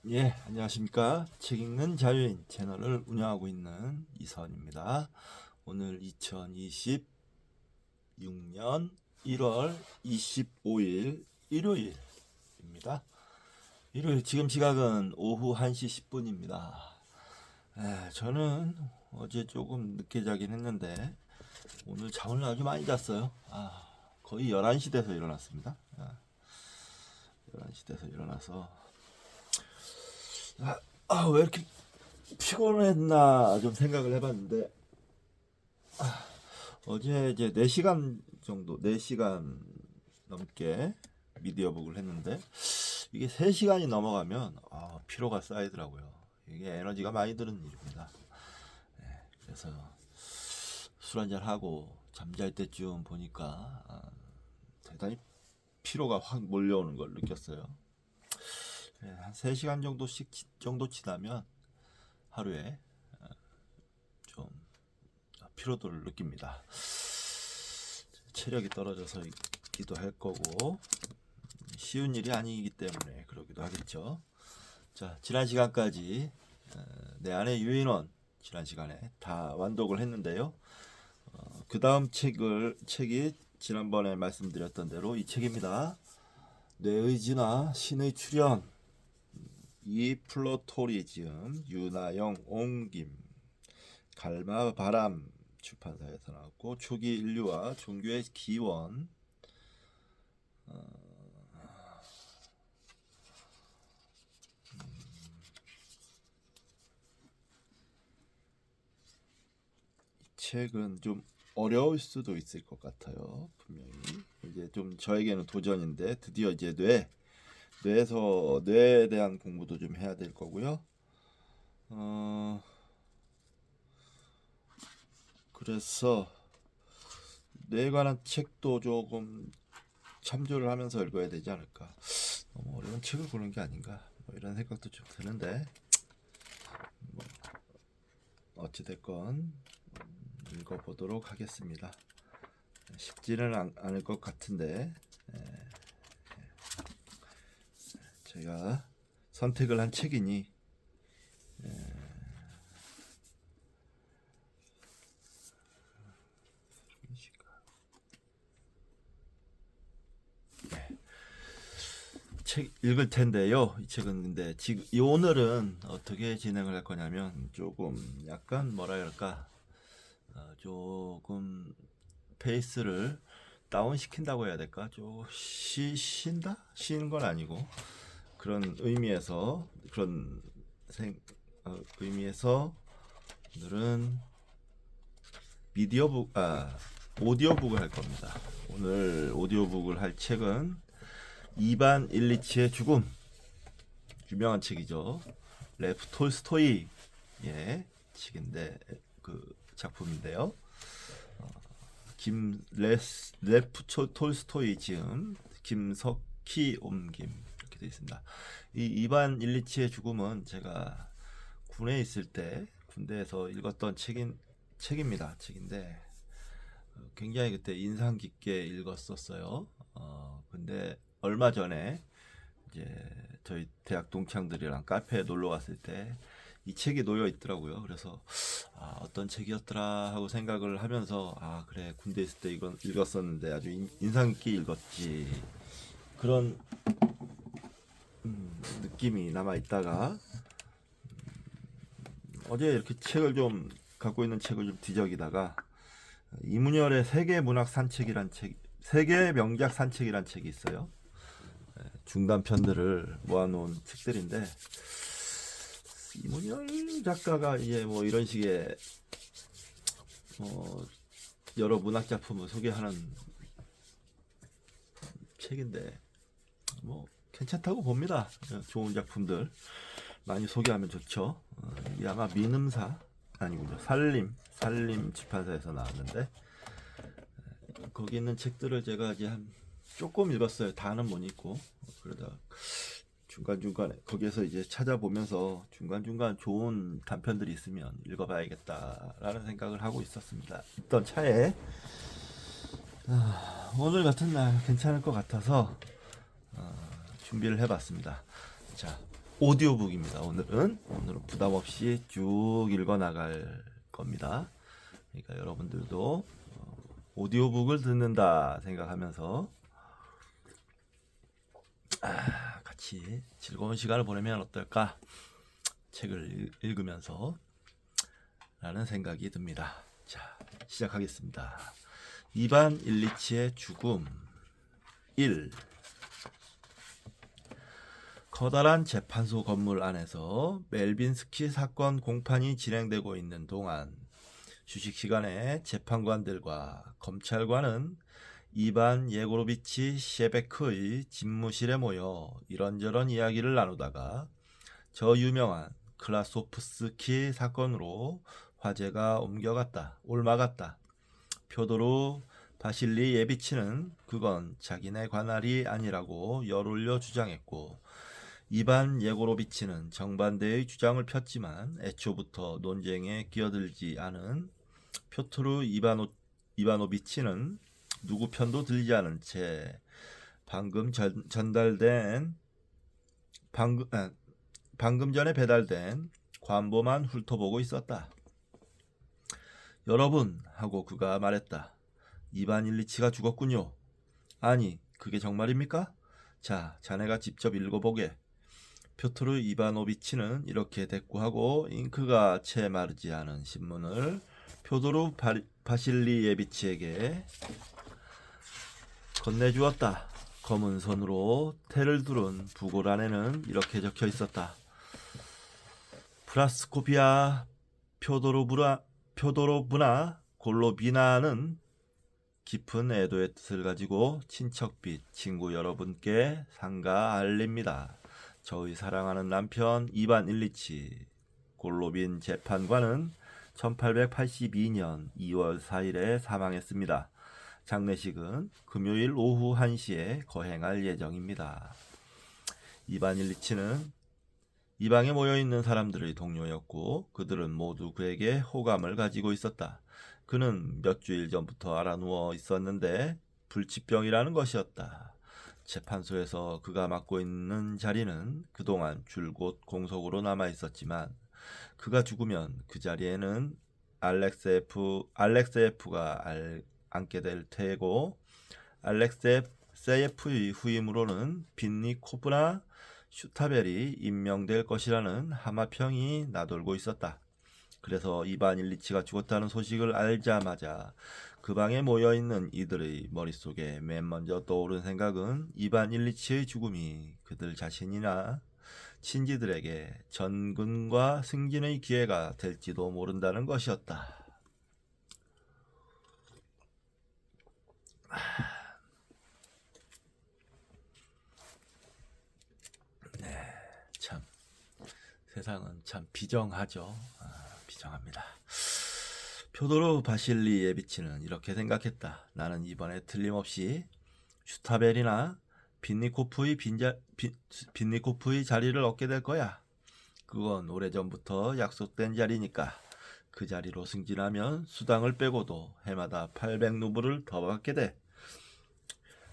예, 안녕하십니까. 책 읽는 자유인 채널을 운영하고 있는 이선입니다. 오늘 2026년 1월 25일 일요일입니다. 일요일 지금 시각은 오후 1시 10분입니다. 저는 어제 조금 늦게 자긴 했는데 오늘 잠을 아주 많이 잤어요. 거의 11시 돼서 일어났습니다. 11시 돼서 일어나서 왜 이렇게 피곤했나 좀 생각을 해봤는데 어제 이제 4시간 정도 4시간 넘게 미디어북을 했는데 이게 3시간이 넘어가면 피로가 쌓이더라고요. 이게 에너지가 많이 드는 일입니다. 그래서 술 한잔 하고 잠잘 때쯤 보니까 대단히 피로가 확 몰려오는 걸 느꼈어요. 한 3시간 정도 지나면 하루에 좀 피로도를 느낍니다. 체력이 떨어져서 있기도 할 거고 쉬운 일이 아니기 때문에 그러기도 하겠죠. 자, 지난 시간까지 내 안의 유인원 지난 시간에 다 완독을 했는데요. 그 다음 책이 지난번에 말씀드렸던 대로 이 책입니다. 뇌의 진화, 신의 출현, 이 플로토리즘, 유나영, 옹김, 갈마바람 출판사에서 나왔고, 초기 인류와 종교의 기원, 이 책은 좀 어려울 수도 있을 것 같아요. 분명히 이제 좀 저에게는 도전인데 드디어 이제 뇌에 대한 공부도 좀 해야 될 거고요. 그래서 뇌에 관한 책도 조금 참조를 하면서 읽어야 되지 않을까. 너무 어려운 책을 고른 게 아닌가. 뭐 이런 생각도 좀 드는데 뭐 어찌됐건 읽어보도록 하겠습니다. 쉽지는 않을 것 같은데 제가 선택을 한 책이니 책 읽을 텐데요. 이 책은 근데 지금 오늘은 어떻게 진행을 할 거냐면 조금 약간 뭐라 할까 조금 페이스를 다운 시킨다고 해야 될까? 좀 쉰다? 쉬는 건 아니고 그런 의미에서 의미에서 오늘은 미디어북 오디오북을 할 겁니다. 오늘 오디오북을 할 책은 이반 일리치의 죽음, 유명한 책이죠. 레프 톨스토이의 책인데 그 작품인데요. 레프 톨스토이 지음, 김석희 옮김 이렇게 되어 있습니다. 이 이반 일리치의 죽음은 제가 군에 있을 때 군대에서 읽었던 책입니다. 책인데 굉장히 그때 인상 깊게 읽었었어요. 근데 얼마 전에 이제 저희 대학 동창들이랑 카페에 놀러 갔을 때 이 책이 놓여 있더라고요. 그래서 어떤 책이었더라 하고 생각을 하면서 그래 군대 있을 때 이건 읽었었는데 아주 인상 깊게 읽었지 그런 느낌이 남아 있다가 어제 이렇게 책을 좀 갖고 있는 책을 좀 뒤적이다가 이문열의 세계 명작 산책이란 책이 있어요. 중단편들을 모아놓은 책들인데 이문열 작가가 이제 뭐 이런 식의 여러 문학 작품을 소개하는 책인데 뭐 괜찮다고 봅니다. 좋은 작품들 많이 소개하면 좋죠. 이게 아마 민음사 아니군요. 살림 출판사에서 나왔는데 거기 있는 책들을 제가 이제 한 조금 읽었어요. 다는 못 읽고 그러다 중간중간에 거기에서 이제 찾아보면서 중간중간 좋은 단편들이 있으면 읽어봐야겠다라는 생각을 하고 있었습니다. 있던 차에 오늘 같은 날 괜찮을 것 같아서 준비를 해봤습니다. 자, 오디오북입니다. 오늘은 부담 없이 쭉 읽어 나갈 겁니다. 그러니까 여러분들도 오디오북을 듣는다 생각하면서 같이 즐거운 시간을 보내면 어떨까? 책을 읽으면서 라는 생각이 듭니다. 자, 시작하겠습니다. 이반 일리치의 죽음 1. 커다란 재판소 건물 안에서 멜빈스키 사건 공판이 진행되고 있는 동안 휴식 시간에 재판관들과 검찰관은 이반 예고로비치 셰베크의 집무실에 모여 이런저런 이야기를 나누다가 저 유명한 클라소프스키 사건으로 화제가 옮아갔다. 표도르 바실리 예비치는 그건 자기네 관할이 아니라고 열올려 주장했고, 이반 예고로비치는 정반대의 주장을 폈지만 애초부터 논쟁에 끼어들지 않은 표트르 이바노비치는 누구 편도 들지 않은 채 방금 전에 배달된 관보만 훑어보고 있었다. 여러분, 하고 그가 말했다. 이반 일리치가 죽었군요. 아니, 그게 정말입니까? 자, 자네가 직접 읽어보게. 표트르 이바노비치는 이렇게 대꾸하고 잉크가 채 마르지 않은 신문을 표도르 바실리예비치에게 건네주었다. 검은 손으로 테를 두른 부골 안에는 이렇게 적혀 있었다. 프라스코피아 표도로브나 골로비나는 깊은 애도의 뜻을 가지고 친척빛 친구 여러분께 상가 알립니다. 저의 사랑하는 남편 이반 일리치 골로빈 재판관은 1882년 2월 4일에 사망했습니다. 장례식은 금요일 오후 1시에 거행할 예정입니다. 이반 일리치는 이 방에 모여있는 사람들의 동료였고 그들은 모두 그에게 호감을 가지고 있었다. 그는 몇 주일 전부터 알아누워 있었는데 불치병이라는 것이었다. 재판소에서 그가 맡고 있는 자리는 그동안 줄곧 공석으로 남아있었지만 그가 죽으면 그 자리에는 알렉세예프가 앉게 될 테고 알렉세예프의 후임으로는 빈니코프나 슈타벨이 임명될 것이라는 하마평이 나돌고 있었다. 그래서 이반 일리치가 죽었다는 소식을 알자마자 그 방에 모여있는 이들의 머릿속에 맨 먼저 떠오른 생각은 이반 일리치의 죽음이 그들 자신이나 친지들에게 전근과 승진의 기회가 될지도 모른다는 것이었다. 참 세상은 참 비정하죠. 비정합니다. 표도르 바실리예비치는 이렇게 생각했다. 나는 이번에 틀림없이 슈타벨이나 빈니코프의 자리를 얻게 될 거야. 그건 오래전부터 약속된 자리니까. 그 자리로 승진하면 수당을 빼고도 해마다 800루블을 더 받게 돼.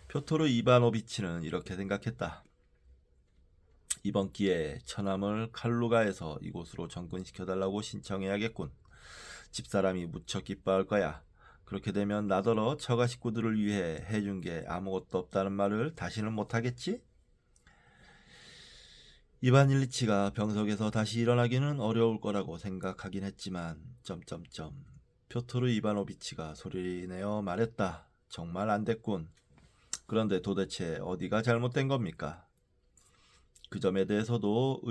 표토르 이바노비치는 이렇게 생각했다. 이번 기회에 처남을 칼루가에서 이곳으로 정근시켜달라고 신청해야겠군. 집사람이 무척 기뻐할 거야. 그렇게 되면 나더러 처가 식구들을 위해 해준 게 아무것도 없다는 말을 다시는 못하겠지? 이반 일리치가 병석에서 다시 일어나기는 어려울 거라고 생각하긴 했지만 표토르 이바노비치가 소리내어 말했다. 정말 안 됐군. 그런데 도대체 어디가 잘못된 겁니까? 그 점에 대해서는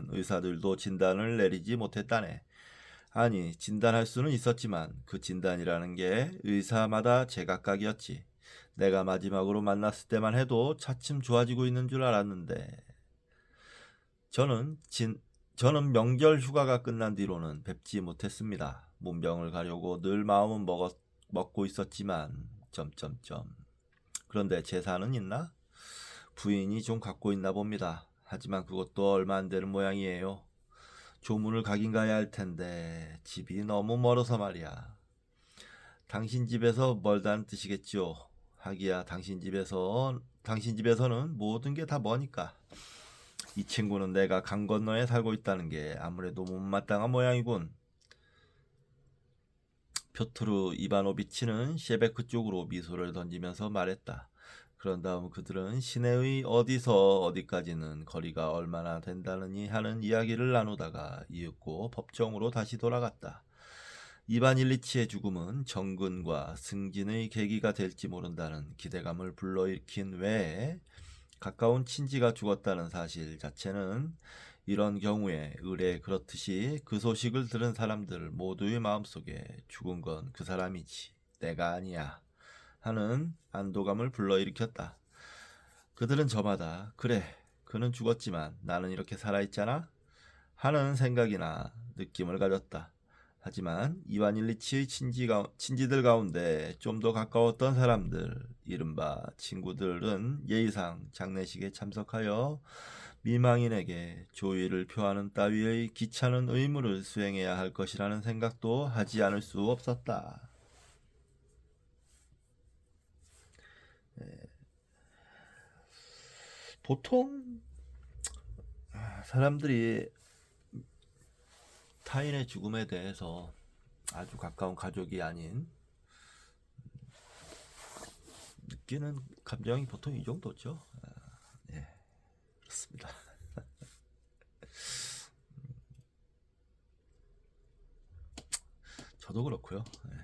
의사들도 진단을 내리지 못했다네. 아니, 진단할 수는 있었지만 그 진단이라는 게 의사마다 제각각이었지. 내가 마지막으로 만났을 때만 해도 차츰 좋아지고 있는 줄 알았는데 저는 명절 휴가가 끝난 뒤로는 뵙지 못했습니다. 문병을 가려고 늘 마음은 먹고 있었지만 그런데 재산은 있나? 부인이 좀 갖고 있나 봅니다. 하지만 그것도 얼마 안 되는 모양이에요. 조문을 가긴 가야 할 텐데 집이 너무 멀어서 말이야. 당신 집에서 멀다는 뜻이겠죠. 하기야 당신 집에서는 모든 게 다 머니까. 이 친구는 내가 강 건너에 살고 있다는 게 아무래도 못마땅한 모양이군. 표트르 이바노비치는 셰베크 쪽으로 미소를 던지면서 말했다. 그런 다음 그들은 시내의 어디서 어디까지는 거리가 얼마나 된다느니 하는 이야기를 나누다가 이윽고 법정으로 다시 돌아갔다. 이반 일리치의 죽음은 정근과 승진의 계기가 될지 모른다는 기대감을 불러일으킨 외에 가까운 친지가 죽었다는 사실 자체는 이런 경우에 의례 그렇듯이 그 소식을 들은 사람들 모두의 마음속에 죽은 건 그 사람이지 내가 아니야 하는 안도감을 불러일으켰다. 그들은 저마다 그래 그는 죽었지만 나는 이렇게 살아있잖아 하는 생각이나 느낌을 가졌다. 하지만 이반 일리치의 친지들 가운데 좀 더 가까웠던 사람들, 이른바 친구들은 예의상 장례식에 참석하여 미망인에게 조의를 표하는 따위의 귀찮은 의무를 수행해야 할 것이라는 생각도 하지 않을 수 없었다. 보통 사람들이 타인의 죽음에 대해서 아주 가까운 가족이 아닌 느끼는 감정이 보통 이 정도죠. 네, 그렇습니다. 저도 그렇고요. 네.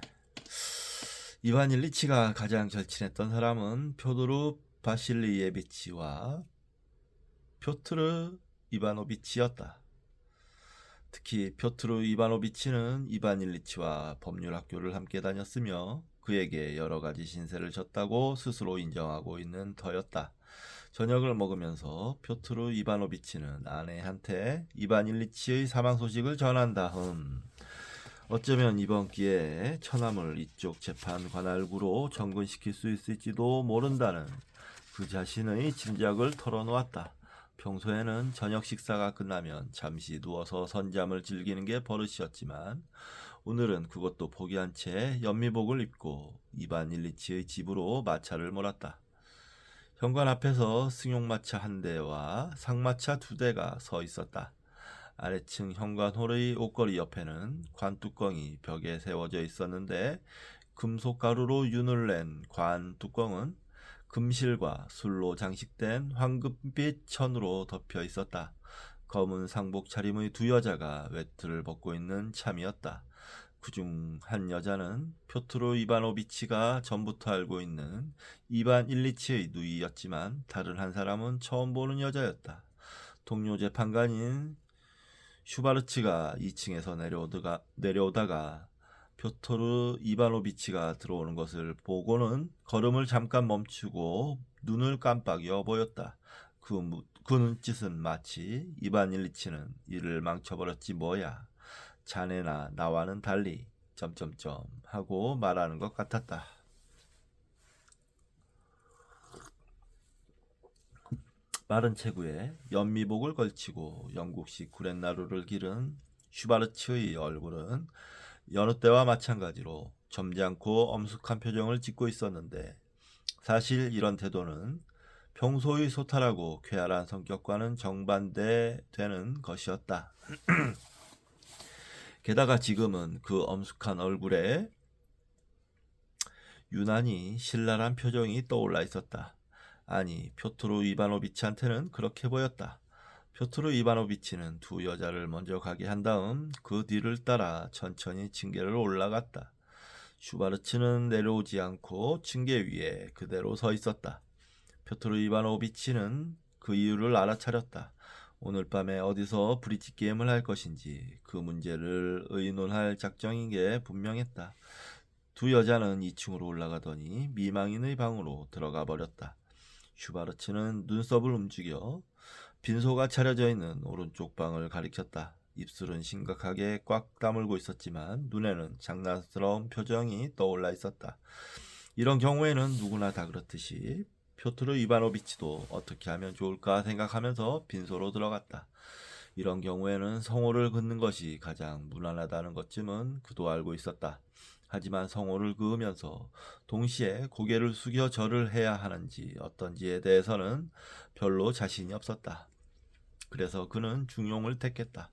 이반 일리치가 가장 절친했던 사람은 표도르 바실리예비치와 표트르 이바노비치였다. 특히 표트르 이바노비치는 이반 일리치와 법률학교를 함께 다녔으며 그에게 여러 가지 신세를 졌다고 스스로 인정하고 있는 터였다. 저녁을 먹으면서 표트르 이바노비치는 아내한테 이반 일리치의 사망 소식을 전한 다음 어쩌면 이번 기회에 처남을 이쪽 재판 관할구로 정근시킬 수 있을지도 모른다는 그 자신의 짐작을 털어놓았다. 평소에는 저녁 식사가 끝나면 잠시 누워서 선잠을 즐기는 게 버릇이었지만 오늘은 그것도 포기한 채 연미복을 입고 이반 일리치의 집으로 마차를 몰았다. 현관 앞에서 승용마차 한 대와 상마차 두 대가 서 있었다. 아래층 현관홀의 옷걸이 옆에는 관뚜껑이 벽에 세워져 있었는데 금속가루로 윤을 낸 관뚜껑은 금실과 술로 장식된 황금빛 천으로 덮여 있었다. 검은 상복 차림의 두 여자가 외투를 벗고 있는 참이었다. 그중 한 여자는 표트로 이바노비치가 전부터 알고 있는 이반 일리치의 누이였지만 다른 한 사람은 처음 보는 여자였다. 동료 재판관인 슈바르츠가 2층에서 내려오다가 표토르 이바노비치가 들어오는 것을 보고는 걸음을 잠깐 멈추고 눈을 깜빡 여보였다. 그 눈짓은 마치 이반 일리치는 이를 망쳐버렸지 뭐야. 자네나 나와는 달리 점점점 하고 말하는 것 같았다. 마른 체구에 연미복을 걸치고 영국식 구렛나루를 기른 슈바르츠의 얼굴은 여느 때와 마찬가지로 점잖고 엄숙한 표정을 짓고 있었는데 사실 이런 태도는 평소의 소탈하고 쾌활한 성격과는 정반대되는 것이었다. 게다가 지금은 그 엄숙한 얼굴에 유난히 신랄한 표정이 떠올라 있었다. 아니, 표트로 이바노비치한테는 그렇게 보였다. 표트로 이바노비치는 두 여자를 먼저 가게 한 다음 그 뒤를 따라 천천히 층계를 올라갔다. 슈바르츠는 내려오지 않고 층계 위에 그대로 서 있었다. 표트로 이바노비치는 그 이유를 알아차렸다. 오늘 밤에 어디서 브릿지 게임을 할 것인지 그 문제를 의논할 작정인 게 분명했다. 두 여자는 2층으로 올라가더니 미망인의 방으로 들어가 버렸다. 슈바르츠는 눈썹을 움직여 빈소가 차려져 있는 오른쪽 방을 가리켰다. 입술은 심각하게 꽉 다물고 있었지만 눈에는 장난스러운 표정이 떠올라 있었다. 이런 경우에는 누구나 다 그렇듯이 표트르 이바노비치도 어떻게 하면 좋을까 생각하면서 빈소로 들어갔다. 이런 경우에는 성호를 긋는 것이 가장 무난하다는 것쯤은 그도 알고 있었다. 하지만 성호를 그으면서 동시에 고개를 숙여 절을 해야 하는지 어떤지에 대해서는 별로 자신이 없었다. 그래서 그는 중용을 택했다.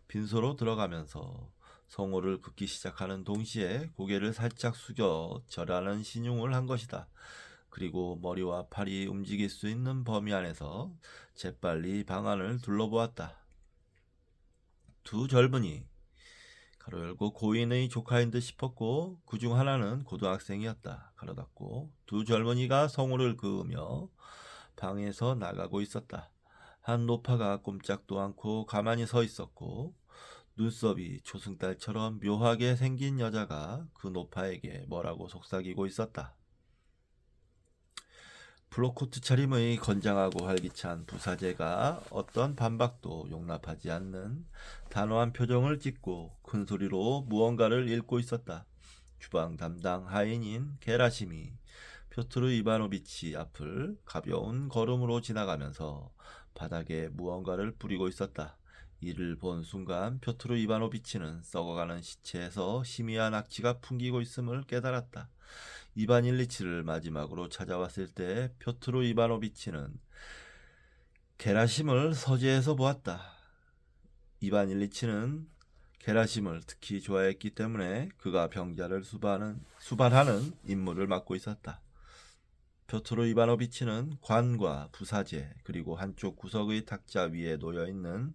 빈소로 들어가면서 성호를 긋기 시작하는 동시에 고개를 살짝 숙여 절하는 신용을 한 것이다. 그리고 머리와 팔이 움직일 수 있는 범위 안에서 재빨리 방안을 둘러보았다. 두 젊은이, 가로 열고 고인의 조카인 듯 싶었고 그 중 하나는 고등학생이었다. 가로 닫고 두 젊은이가 성호를 그으며 방에서 나가고 있었다. 한 노파가 꼼짝도 않고 가만히 서 있었고 눈썹이 초승달처럼 묘하게 생긴 여자가 그 노파에게 뭐라고 속삭이고 있었다. 블로코트 차림의 건장하고 활기찬 부사제가 어떤 반박도 용납하지 않는 단호한 표정을 짓고 큰 소리로 무언가를 읽고 있었다. 주방 담당 하인인 게라심이 표트르 이바노비치 앞을 가벼운 걸음으로 지나가면서 바닥에 무언가를 뿌리고 있었다. 이를 본 순간 표트르 이바노비치는 썩어가는 시체에서 희미한 악취가 풍기고 있음을 깨달았다. 이반 일리치를 마지막으로 찾아왔을 때 표트르 이바노비치는 게라심을 서재에서 보았다. 이반 일리치는 게라심을 특히 좋아했기 때문에 그가 병자를 수발하는 임무를 맡고 있었다. 표트르 이바노비치는 관과 부사제 그리고 한쪽 구석의 탁자 위에 놓여있는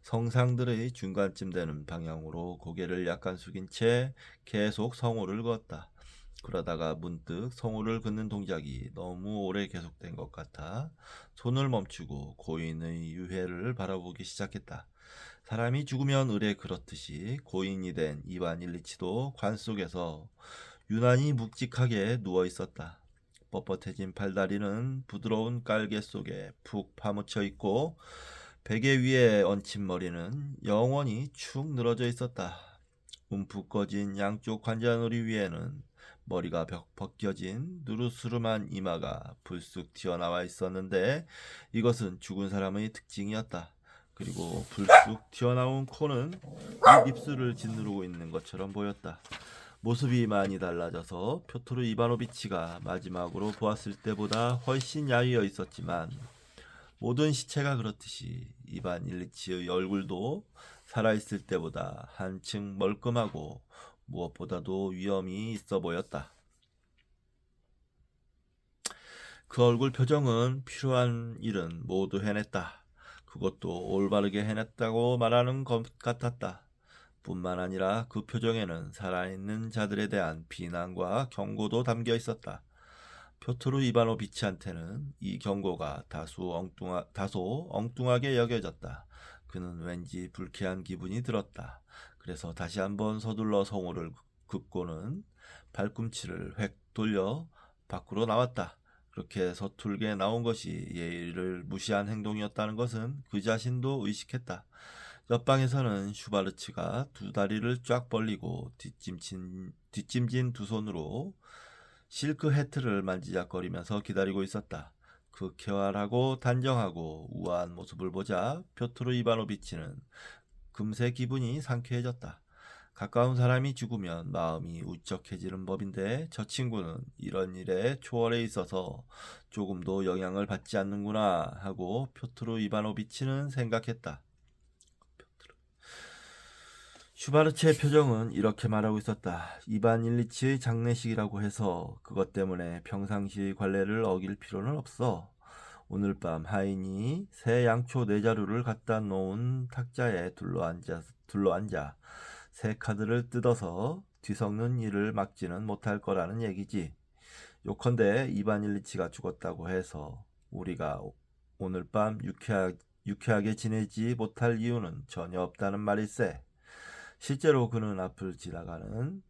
성상들의 중간쯤 되는 방향으로 고개를 약간 숙인 채 계속 성호를 그었다. 그러다가 문득 성호를 긋는 동작이 너무 오래 계속된 것 같아 손을 멈추고 고인의 유해를 바라보기 시작했다. 사람이 죽으면 을에 그렇듯이 고인이 된 이반 일리치도 관 속에서 유난히 묵직하게 누워 있었다. 뻣뻣해진 팔다리는 부드러운 깔개 속에 푹 파묻혀 있고 베개 위에 얹힌 머리는 영원히 축 늘어져 있었다. 움푹 꺼진 양쪽 관자놀이 위에는 머리가 벗겨진 누르스름한 이마가 불쑥 튀어나와 있었는데 이것은 죽은 사람의 특징이었다. 그리고 불쑥 튀어나온 코는 입술을 짓누르고 있는 것처럼 보였다. 모습이 많이 달라져서 표트르 이바노비치가 마지막으로 보았을 때보다 훨씬 야위어 있었지만 모든 시체가 그렇듯이 이반 일리치의 얼굴도 살아있을 때보다 한층 멀끔하고 무엇보다도 위험이 있어 보였다. 그 얼굴 표정은 필요한 일은 모두 해냈다. 그것도 올바르게 해냈다고 말하는 것 같았다. 뿐만 아니라 그 표정에는 살아있는 자들에 대한 비난과 경고도 담겨 있었다. 표트르 이바노비치한테는 이 경고가 다소 엉뚱하게 여겨졌다. 그는 왠지 불쾌한 기분이 들었다. 그래서 다시 한번 서둘러 성호를 긋고는 발꿈치를 획 돌려 밖으로 나왔다. 그렇게 서툴게 나온 것이 예의를 무시한 행동이었다는 것은 그 자신도 의식했다. 옆방에서는 슈바르츠가 두 다리를 쫙 벌리고 뒷짐진 두 손으로 실크 해트를 만지작거리면서 기다리고 있었다. 그 쾌활하고 단정하고 우아한 모습을 보자 표트르 이바노비치는 금세 기분이 상쾌해졌다. 가까운 사람이 죽으면 마음이 울적해지는 법인데 저 친구는 이런 일에 초월해 있어서 조금도 영향을 받지 않는구나 하고 표트르 이바노비치는 생각했다. 슈바르츠의 표정은 이렇게 말하고 있었다. 이반 일리치의 장례식이라고 해서 그것 때문에 평상시 관례를 어길 필요는 없어. 오늘 밤 하인이 새 양초 4자루를 갖다 놓은 탁자에 둘러앉아 새 카드를 뜯어서 뒤섞는 일을 막지는 못할 거라는 얘기지. 요컨대 이반 일리치가 죽었다고 해서 우리가 오늘 밤 유쾌하게 지내지 못할 이유는 전혀 없다는 말일세. 실제로 그는 앞을 지나가는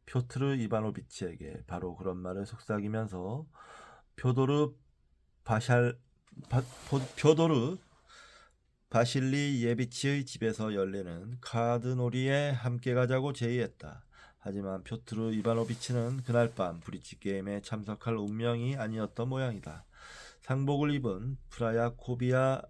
표트르 이바노비치에게 바로 그런 말을 속삭이면서 표도르 바실리 예비치의 집에서 열리는 카드놀이에 함께 가자고 제의했다. 하지만 표트르 이바노비치는 그날 밤 브릿지 게임에 참석할 운명이 아니었던 모양이다. 상복을 입은 프라야코비아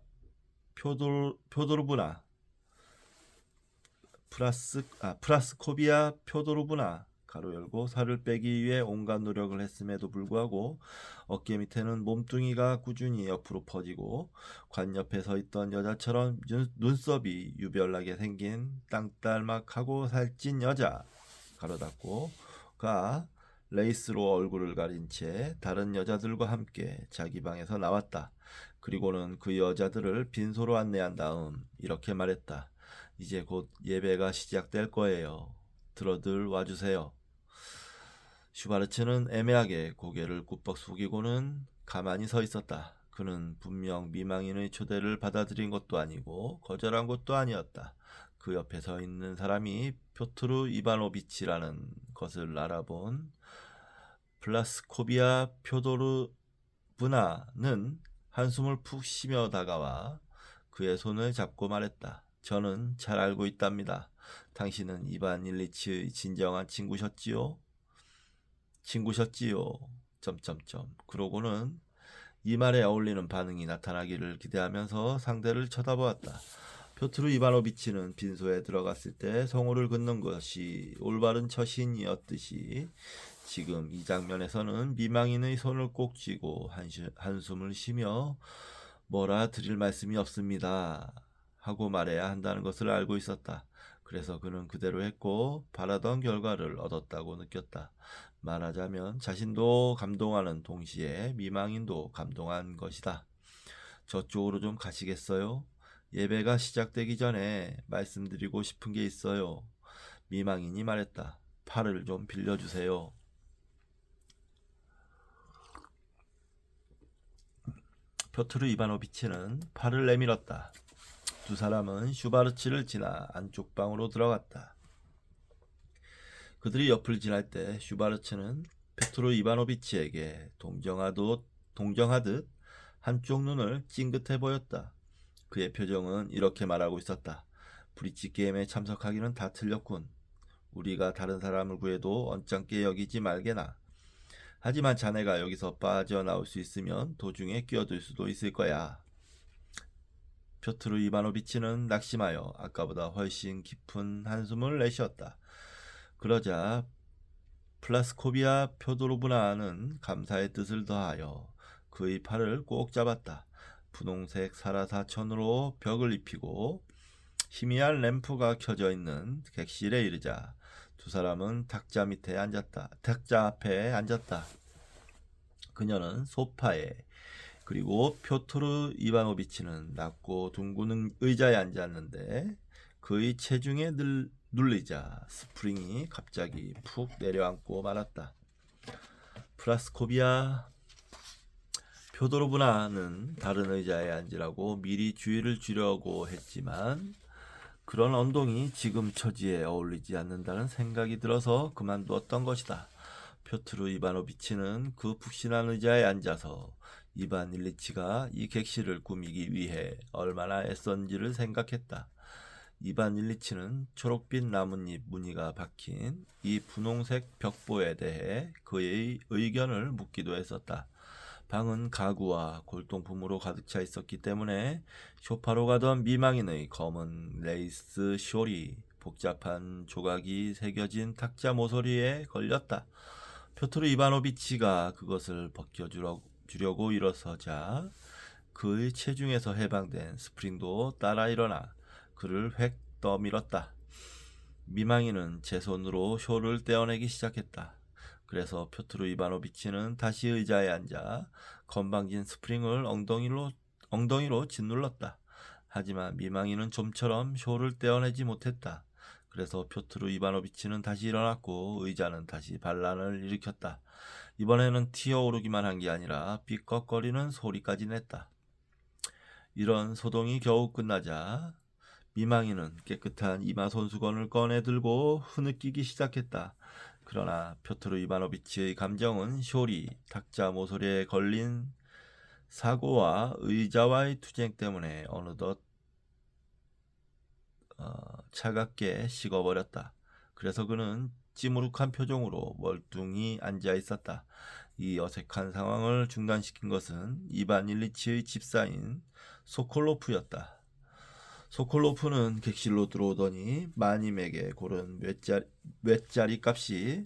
프라스코비아 표도르브나가 가로 열고 살을 빼기 위해 온갖 노력을 했음에도 불구하고 어깨 밑에는 몸뚱이가 꾸준히 옆으로 퍼지고 관 옆에 서 있던 여자처럼 눈썹이 유별나게 생긴 땅딸막하고 살찐 여자 가로 닫고가 레이스로 얼굴을 가린 채 다른 여자들과 함께 자기 방에서 나왔다. 그리고는 그 여자들을 빈소로 안내한 다음 이렇게 말했다. 이제 곧 예배가 시작될 거예요. 들어들 와주세요. 슈바르츠는 애매하게 고개를 꾹뻑 숙이고는 가만히 서 있었다. 그는 분명 미망인의 초대를 받아들인 것도 아니고 거절한 것도 아니었다. 그 옆에 서 있는 사람이 표트르 이바노비치라는 것을 알아본 플라스코비아 표도르브나는 한숨을 푹 쉬며 다가와 그의 손을 잡고 말했다. 저는 잘 알고 있답니다. 당신은 이반 일리치의 진정한 친구셨지요? 그러고는 이 말에 어울리는 반응이 나타나기를 기대하면서 상대를 쳐다보았다. 표트르 이바노비치는 빈소에 들어갔을 때 성호를 긋는 것이 올바른 처신이었듯이 지금 이 장면에서는 미망인의 손을 꼭 쥐고 한숨을 쉬며 뭐라 드릴 말씀이 없습니다 하고 말해야 한다는 것을 알고 있었다. 그래서 그는 그대로 했고 바라던 결과를 얻었다고 느꼈다. 말하자면 자신도 감동하는 동시에 미망인도 감동한 것이다. 저쪽으로 좀 가시겠어요? 예배가 시작되기 전에 말씀드리고 싶은 게 있어요. 미망인이 말했다. 팔을 좀 빌려주세요. 표트르 이바노비치는 팔을 내밀었다. 두 사람은 슈바르츠를 지나 안쪽 방으로 들어갔다. 그들이 옆을 지날 때 슈바르츠는 표트르 이바노비치에게 동정하듯 한쪽 눈을 찡긋해 보였다. 그의 표정은 이렇게 말하고 있었다. 브릿지 게임에 참석하기는 다 틀렸군. 우리가 다른 사람을 구해도 언짢게 여기지 말게나. 하지만 자네가 여기서 빠져나올 수 있으면 도중에 끼어들 수도 있을 거야. 표트르 이바노비치는 낙심하여 아까보다 훨씬 깊은 한숨을 내쉬었다. 그러자 플라스코비아 표도로브나는 감사의 뜻을 더하여 그의 팔을 꼭 잡았다. 분홍색 사라사천으로 벽을 입히고 희미한 램프가 켜져 있는 객실에 이르자 두 사람은 탁자 앞에 앉았다. 그녀는 소파에 그리고 표트르 이바노비치는 낮고 둥근 의자에 앉았는데 그의 체중에 눌리자 스프링이 갑자기 푹 내려앉고 말았다. 프라스코비아 표도로브나는 다른 의자에 앉으라고 미리 주의를 주려고 했지만 그런 언동이 지금 처지에 어울리지 않는다는 생각이 들어서 그만두었던 것이다. 표트르 이바노비치는 그 푹신한 의자에 앉아서 이반 일리치가 이 객실을 꾸미기 위해 얼마나 애썼는지를 생각했다. 이반 일리치는 초록빛 나뭇잎 무늬가 박힌 이 분홍색 벽보에 대해 그의 의견을 묻기도 했었다. 방은 가구와 골동품으로 가득 차 있었기 때문에 소파로 가던 미망인의 검은 레이스 숄이 복잡한 조각이 새겨진 탁자 모서리에 걸렸다. 표트르 이바노비치가 그것을 벗겨주려고 일어서자 그의 체중에서 해방된 스프링도 따라 일어나 그를 획 떠밀었다. 미망인은 제 손으로 숄을 떼어내기 시작했다. 그래서 표트르 이바노비치는 다시 의자에 앉아 건방진 스프링을 엉덩이로 짓눌렀다. 하지만 미망인은 좀처럼 숄을 떼어내지 못했다. 그래서 표트르 이바노비치는 다시 일어났고 의자는 다시 반란을 일으켰다. 이번에는 튀어오르기만 한 게 아니라 삐걱거리는 소리까지 냈다. 이런 소동이 겨우 끝나자 미망인은 깨끗한 이마 손수건을 꺼내 들고 흐느끼기 시작했다. 그러나 표트르 이바노비치의 감정은 숄이 탁자 모서리에 걸린 사고와 의자와의 투쟁 때문에 어느덧 차갑게 식어버렸다. 그래서 그는 찌무룩한 표정으로 멀뚱히 앉아 있었다. 이 어색한 상황을 중단시킨 것은 이반 일리치의 집사인 소콜로프였다. 소콜로프는 객실로 들어오더니 마님에게 고른 쇳자리 값이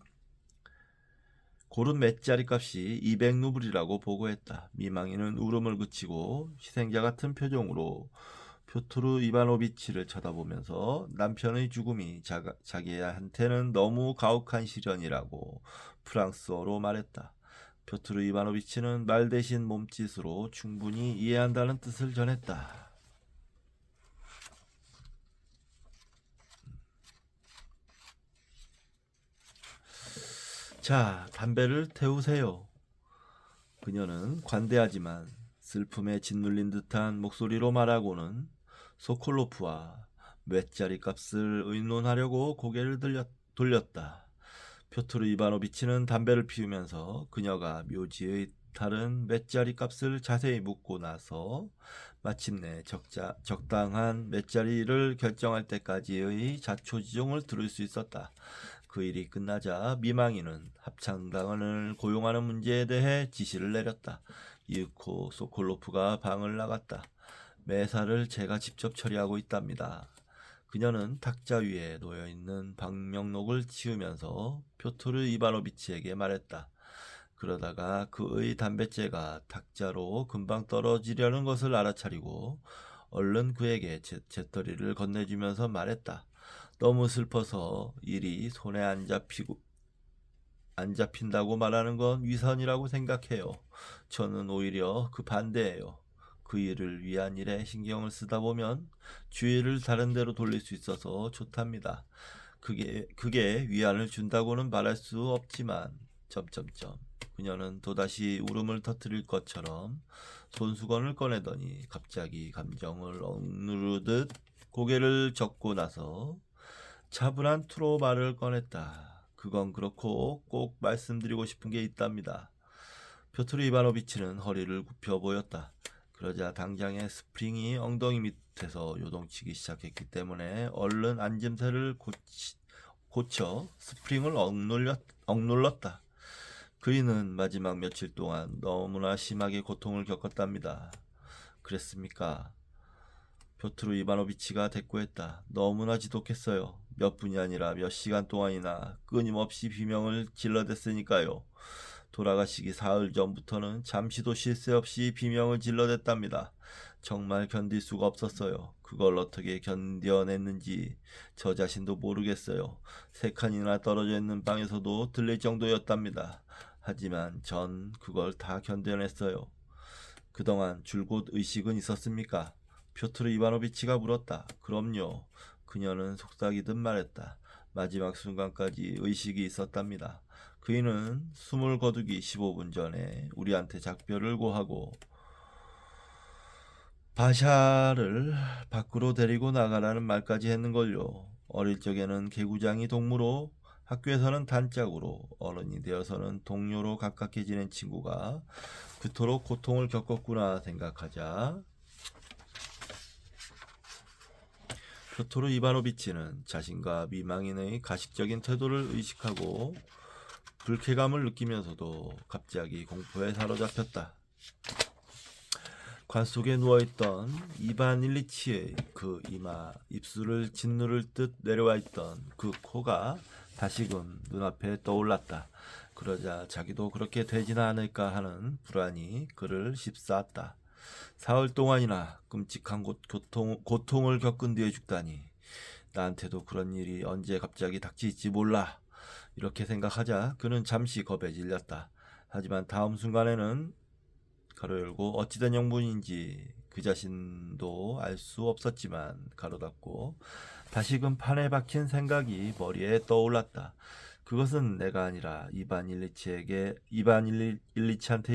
고른 맷자리 값이 200루블이라고 보고했다. 미망이는 울음을 그치고 희생자 같은 표정으로 표트르 이바노비치를 쳐다보면서 남편의 죽음이 자기한테는 너무 가혹한 시련이라고 프랑스어로 말했다. 표트르 이바노비치는 말 대신 몸짓으로 충분히 이해한다는 뜻을 전했다. 자, 담배를 태우세요. 그녀는 관대하지만 슬픔에 짓눌린 듯한 목소리로 말하고는 소콜로프와 맷자리 값을 의논하려고 고개를 돌렸다. 표트르 이바노비치는 담배를 피우면서 그녀가 묘지의 다른 맷자리 값을 자세히 묻고 나서 마침내 적당한 맷자리를 결정할 때까지의 자초지종을 들을 수 있었다. 그 일이 끝나자 미망이는 합창단을 고용하는 문제에 대해 지시를 내렸다. 이윽고 소콜로프가 방을 나갔다. 매사를 제가 직접 처리하고 있답니다. 그녀는 탁자 위에 놓여있는 방명록을 치우면서 표트르 이바노비치에게 말했다. 그러다가 그의 담뱃재가 탁자로 금방 떨어지려는 것을 알아차리고 얼른 그에게 재떨이를 건네주면서 말했다. 너무 슬퍼서 일이 손에 안 잡힌다고 말하는 건 위선이라고 생각해요. 저는 오히려 그 반대예요. 그 일을 위한 일에 신경을 쓰다 보면 주의를 다른 데로 돌릴 수 있어서 좋답니다. 그게 위안을 준다고는 말할 수 없지만 점점점. 그녀는 또다시 울음을 터뜨릴 것처럼 손수건을 꺼내더니 갑자기 감정을 억누르듯 고개를 젓고 나서 차분한 트로바를 꺼냈다. 그건 그렇고 꼭 말씀드리고 싶은 게 있답니다. 표트르 이바노비치는 허리를 굽혀 보였다. 그러자 당장에 스프링이 엉덩이 밑에서 요동치기 시작했기 때문에 얼른 앉음새를 고쳐 스프링을 억눌렀다. 그이는 마지막 며칠 동안 너무나 심하게 고통을 겪었답니다. 그랬습니까? 표트르 이바노비치가 대꾸했다. 너무나 지독했어요. 몇 분이 아니라 몇 시간 동안이나 끊임없이 비명을 질러댔으니까요. 돌아가시기 사흘 전부터는 잠시도 쉴 새 없이 비명을 질러댔답니다. 정말 견딜 수가 없었어요. 그걸 어떻게 견뎌냈는지 저 자신도 모르겠어요. 3칸이나 떨어져 있는 방에서도 들릴 정도였답니다. 하지만 전 그걸 다 견뎌냈어요. 그동안 줄곧 의식은 있었습니까? 표트르 이바노비치가 물었다. 그럼요. 그녀는 속삭이듯 말했다. 마지막 순간까지 의식이 있었답니다. 그이는 숨을 거두기 15분 전에 우리한테 작별을 고하고 바샤를 밖으로 데리고 나가라는 말까지 했는걸요. 어릴 적에는 개구장이 동무로, 학교에서는 단짝으로, 어른이 되어서는 동료로 가깝게 지낸 친구가 그토록 고통을 겪었구나 생각하자 표트르 이바노비치는 자신과 미망인의 가식적인 태도를 의식하고 불쾌감을 느끼면서도 갑자기 공포에 사로잡혔다. 관 속에 누워있던 이반 일리치의 그 이마, 입술을 짓누를 듯 내려와 있던 그 코가 다시금 눈앞에 떠올랐다. 그러자 자기도 그렇게 되지는 않을까 하는 불안이 그를 휩싸았다. 사흘 동안이나 끔찍한 고통을 겪은 뒤에 죽다니. 나한테도 그런 일이 언제 갑자기 닥칠지 몰라. 이렇게 생각하자 그는 잠시 겁에 질렸다. 하지만 다음 순간에는 가로 열고 어찌된 영문인지 그 자신도 알 수 없었지만 가로 닫고 다시금 판에 박힌 생각이 머리에 떠올랐다. 그것은 내가 아니라 이반 일리치한테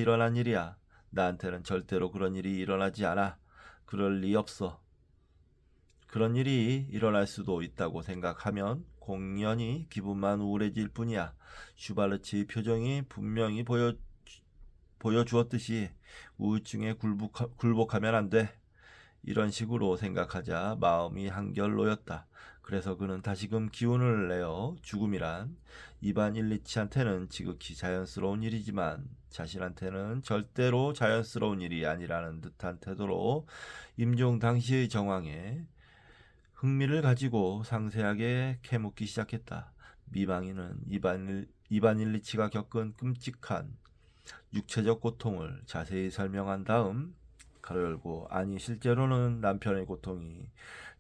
일어난 일이야. 나한테는 절대로 그런 일이 일어나지 않아. 그럴 리 없어. 그런 일이 일어날 수도 있다고 생각하면 공연히 기분만 우울해질 뿐이야. 슈바르츠의 표정이 분명히 보여주었듯이 우울증에 굴복하면 안 돼. 이런 식으로 생각하자 마음이 한결 놓였다. 그래서 그는 다시금 기운을 내어 죽음이란 이반 일리치한테는 지극히 자연스러운 일이지만 자신한테는 절대로 자연스러운 일이 아니라는 듯한 태도로 임종 당시의 정황에 흥미를 가지고 상세하게 캐묻기 시작했다. 미망인은 이반 일리치가 겪은 끔찍한 육체적 고통을 자세히 설명한 다음 가로 열고 아니 실제로는 남편의 고통이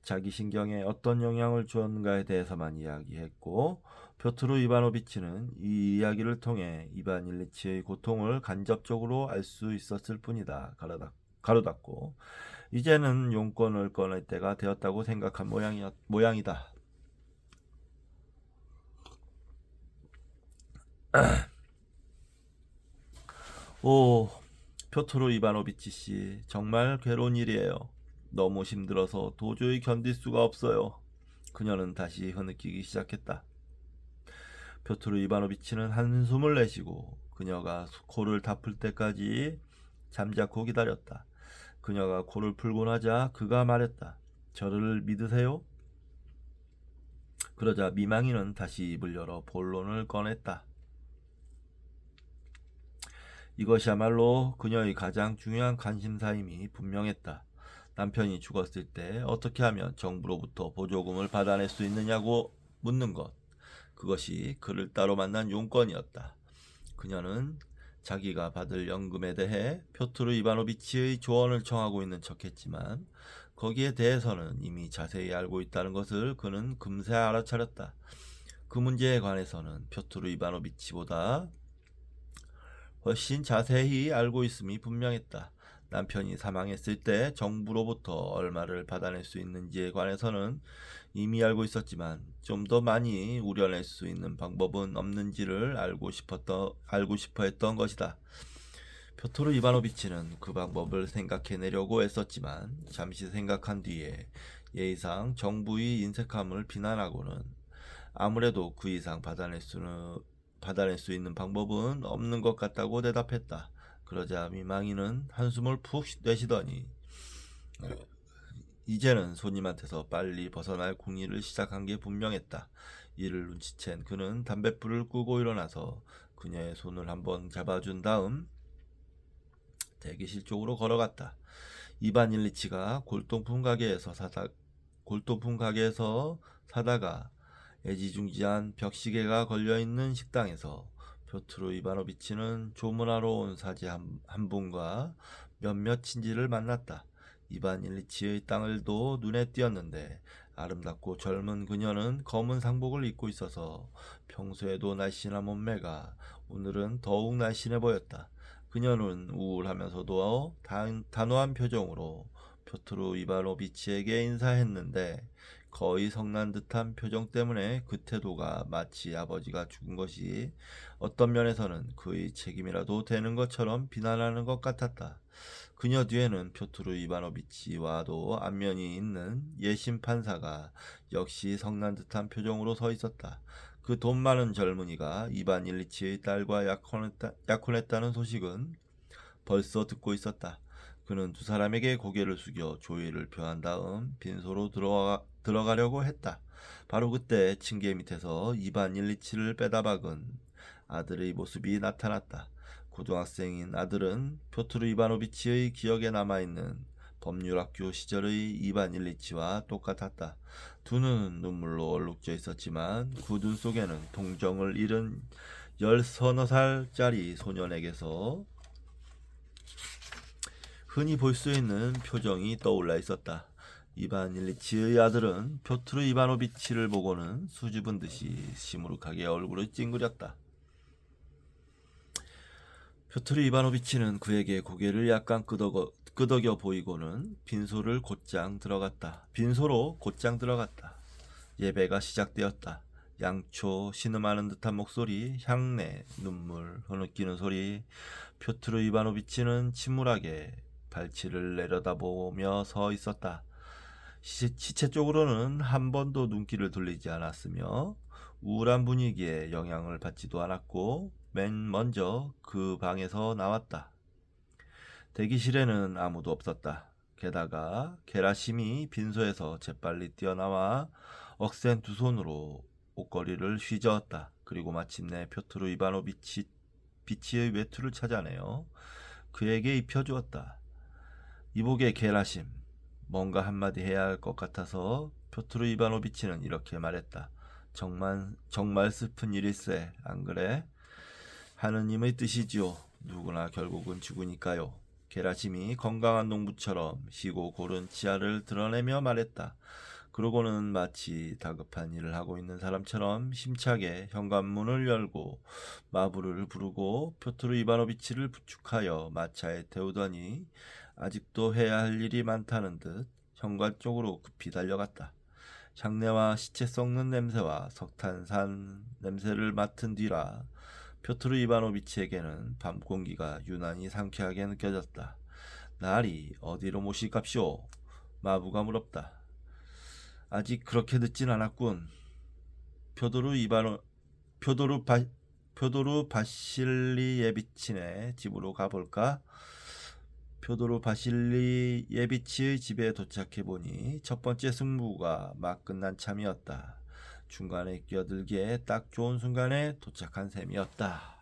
자기 신경에 어떤 영향을 주었는가에 대해서만 이야기했고 표트르 이바노비치는 이 이야기를 통해 이반 일리치의 고통을 간접적으로 알 수 있었을 뿐이다. 가로 닫고 이제는 용건을 꺼낼 때가 되었다고 생각한 모양이다. 오, 표트르 이바노비치 씨, 정말 괴로운 일이에요. 너무 힘들어서 도저히 견딜 수가 없어요. 그녀는 다시 흐느끼기 시작했다. 표트르 이바노비치는 한숨을 내쉬고 그녀가 코를 닦을 때까지 잠자코 기다렸다. 그녀가 코를 풀고 나자 그가 말했다. 저를 믿으세요? 그러자 미망이는 다시 입을 열어 본론을 꺼냈다. 이것이야말로 그녀의 가장 중요한 관심사임이 분명했다. 남편이 죽었을 때 어떻게 하면 정부로부터 보조금을 받아낼 수 있느냐고 묻는 것. 그것이 그를 따로 만난 용건이었다. 그녀는 자기가 받을 연금에 대해 표트르 이바노비치의 조언을 청하고 있는 척했지만 거기에 대해서는 이미 자세히 알고 있다는 것을 그는 금세 알아차렸다. 그 문제에 관해서는 표트르 이바노비치보다 훨씬 자세히 알고 있음이 분명했다. 남편이 사망했을 때 정부로부터 얼마를 받아낼 수 있는지에 관해서는 이미 알고 있었지만 좀 더 많이 우려낼 수 있는 방법은 없는지를 알고 싶어 했던 것이다. 표토르 이바노비치는 그 방법을 생각해내려고 애썼지만 잠시 생각한 뒤에 예의상 정부의 인색함을 비난하고는 아무래도 그 이상 받아낼 수 있는 방법은 없는 것 같다고 대답했다. 그러자 미망이는 한숨을 푹 내쉬더니 이제는 손님한테서 빨리 벗어날 궁리를 시작한 게 분명했다. 이를 눈치챈 그는 담뱃불을 끄고 일어나서 그녀의 손을 한번 잡아준 다음 대기실 쪽으로 걸어갔다. 이반 일리치가 골동품 가게에서 사다가 애지중지한 벽시계가 걸려있는 식당에서 표트르 이바노비치는 조문하러 온 사제 한 분과 몇몇 친지를 만났다. 이반 일리치의 땅을도 눈에 띄었는데 아름답고 젊은 그녀는 검은 상복을 입고 있어서 평소에도 날씬한 몸매가 오늘은 더욱 날씬해 보였다. 그녀는 우울하면서도 단호한 표정으로 표트르 이바노비치에게 인사했는데 거의 성난 듯한 표정 때문에 그 태도가 마치 아버지가 죽은 것이 어떤 면에서는 그의 책임이라도 되는 것처럼 비난하는 것 같았다. 그녀 뒤에는 표트르 이바노비치와도 안면이 있는 예심 판사가 역시 성난 듯한 표정으로 서 있었다. 그 돈 많은 젊은이가 이반 일리치의 딸과 약혼했다는 소식은 벌써 듣고 있었다. 그는 두 사람에게 고개를 숙여 조의를 표한 다음 빈소로 들어가려고 했다. 바로 그때 층계 밑에서 이반 일리치를 빼다 박은 아들의 모습이 나타났다. 고등학생인 아들은 표트르 이바노비치의 기억에 남아있는 법률학교 시절의 이반 일리치와 똑같았다. 두 눈은 눈물로 얼룩져 있었지만 그 눈 속에는 동정을 잃은 13살짜리 소년에게서 흔히 볼 수 있는 표정이 떠올라 있었다. 이반 일리치의 아들은 표트르 이바노비치를 보고는 수줍은 듯이 시무룩하게 얼굴을 찡그렸다. 표트르 이바노비치는 그에게 고개를 약간 끄덕여 보이고는 빈소로 곧장 들어갔다. 예배가 시작되었다. 양초, 신음하는 듯한 목소리, 향내, 눈물, 흐느끼는 소리. 표트르 이바노비치는 침울하게 발치를 내려다보며 서 있었다. 시체 쪽으로는 한 번도 눈길을 돌리지 않았으며 우울한 분위기에 영향을 받지도 않았고 맨 먼저 그 방에서 나왔다. 대기실에는 아무도 없었다. 게다가 게라심이 빈소에서 재빨리 뛰어나와 억센 두 손으로 옷걸이를 휘저었다. 그리고 마침내 표트르 이바노비치의 외투를 찾아내어 그에게 입혀주었다. 이복의 게라심, 뭔가 한마디 해야 할 것 같아서 표트르 이바노비치는 이렇게 말했다. 정말 슬픈 일일세, 안 그래? 하느님의 뜻이지요. 누구나 결국은 죽으니까요. 게라심이 건강한 농부처럼 시고 고른 치아를 드러내며 말했다. 그러고는 마치 다급한 일을 하고 있는 사람처럼 힘차게 현관문을 열고 마부를 부르고 표트르 이바노비치를 부축하여 마차에 태우더니 아직도 해야 할 일이 많다는 듯 현관 쪽으로 급히 달려갔다. 향내와 시체 썩는 냄새와 석탄산 냄새를 맡은 뒤라 표트르 이바노비치에게는 밤 공기가 유난히 상쾌하게 느껴졌다. 날이 어디로 모실갑시오? 마부가 물었다. 아직 그렇게 늦진 않았군. 표도르 이바노 표도르 바실리예비치네 집으로 가볼까? 표도르 바실리예비치의 집에 도착해보니 첫 번째 승부가 막 끝난 참이었다. 중간에 끼어들기에 딱 좋은 순간에 도착한 셈이었다.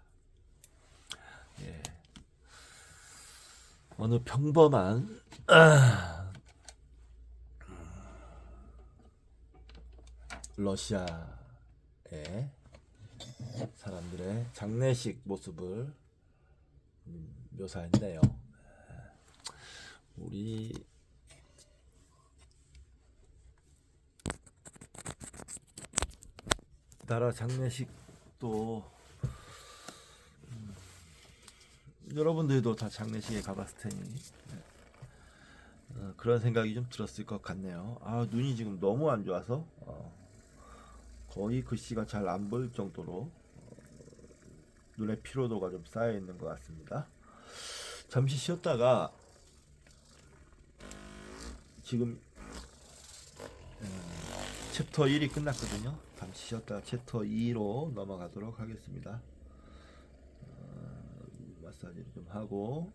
예. 어느 평범한 러시아의 사람들의 장례식 모습을 묘사했네요. 우리 나라 장례식도 여러분들도 다 장례식에 가봤을 테니 그런 생각이 좀 들었을 것 같네요. 눈이 지금 너무 안 좋아서 거의 글씨가 잘 안 보일 정도로 눈의 피로도가 좀 쌓여 있는 것 같습니다. 잠시 쉬었다가 지금 챕터 1이 끝났거든요. 잠시 쉬었다가 챕터 2로 넘어가도록 하겠습니다. 마사지를 좀 하고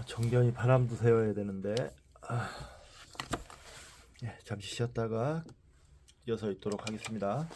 정견이 바람도 새어야 되는데 잠시 쉬었다가 이어서 있도록 하겠습니다.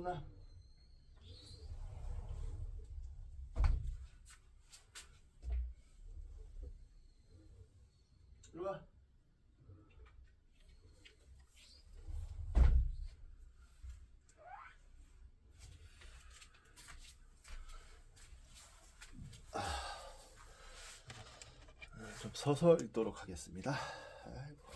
일어나. 이리 와. 좀 서서 읽도록 하겠습니다. 아이고.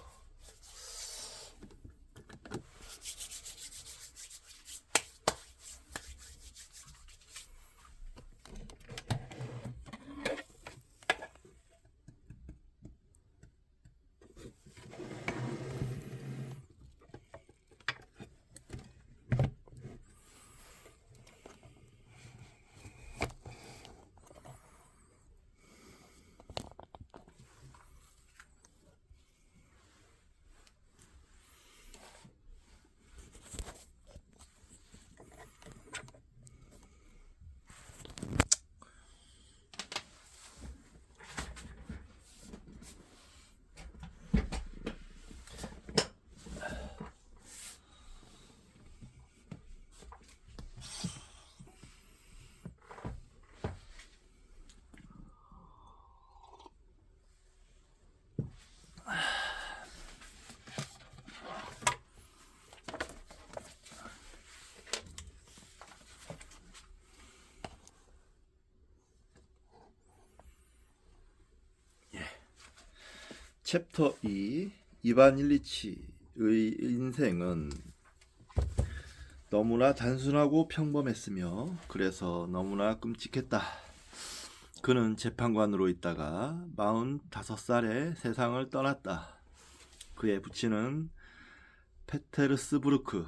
챕터 2 이반 일리치의 인생은 너무나 단순하고 평범했으며 그래서 너무나 끔찍했다. 그는 재판관으로 있다가 45살에 세상을 떠났다. 그의 부친은 페테르스부르크,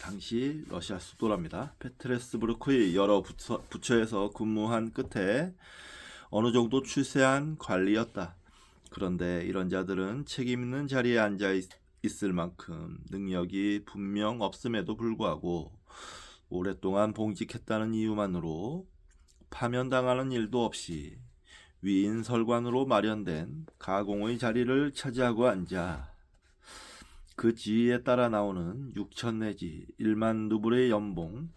당시 러시아 수도랍니다. 페테르스부르크의 여러 부처에서 근무한 끝에 어느 정도 출세한 관리였다. 그런데 이런 자들은 책임 있는 자리에 앉아 있을 만큼 능력이 분명 없음에도 불구하고 오랫동안 봉직했다는 이유만으로 파면당하는 일도 없이 위인 설관으로 마련된 가공의 자리를 차지하고 앉아 그 지위에 따라 나오는 6천 내지 1만 루블의 연봉,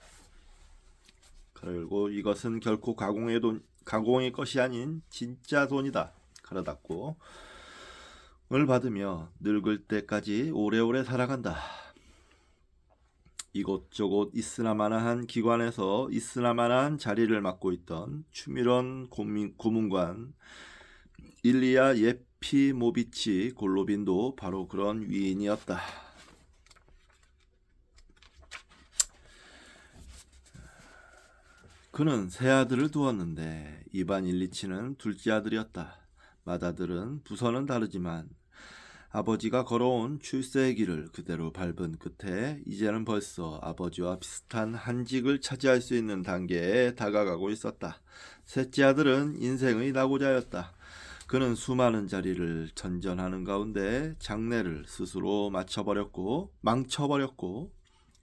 그리고 이것은 결코 가공의 것이 아닌 진짜 돈이다, 가로닫고 을 받으며 늙을 때까지 오래오래 살아간다. 이곳저곳 있으나마나한 기관에서 있으나마나한 자리를 맡고 있던 추미런 고문관 일리아 예피모비치 골로빈도 바로 그런 위인이었다. 그는 세 아들을 두었는데 이반 일리치는 둘째 아들이었다. 맏아들은 부서는 다르지만 아버지가 걸어온 출세의 길을 그대로 밟은 끝에 이제는 벌써 아버지와 비슷한 한직을 차지할 수 있는 단계에 다가가고 있었다. 셋째 아들은 인생의 낙오자였다. 그는 수많은 자리를 전전하는 가운데 장래를 스스로 망쳐버렸고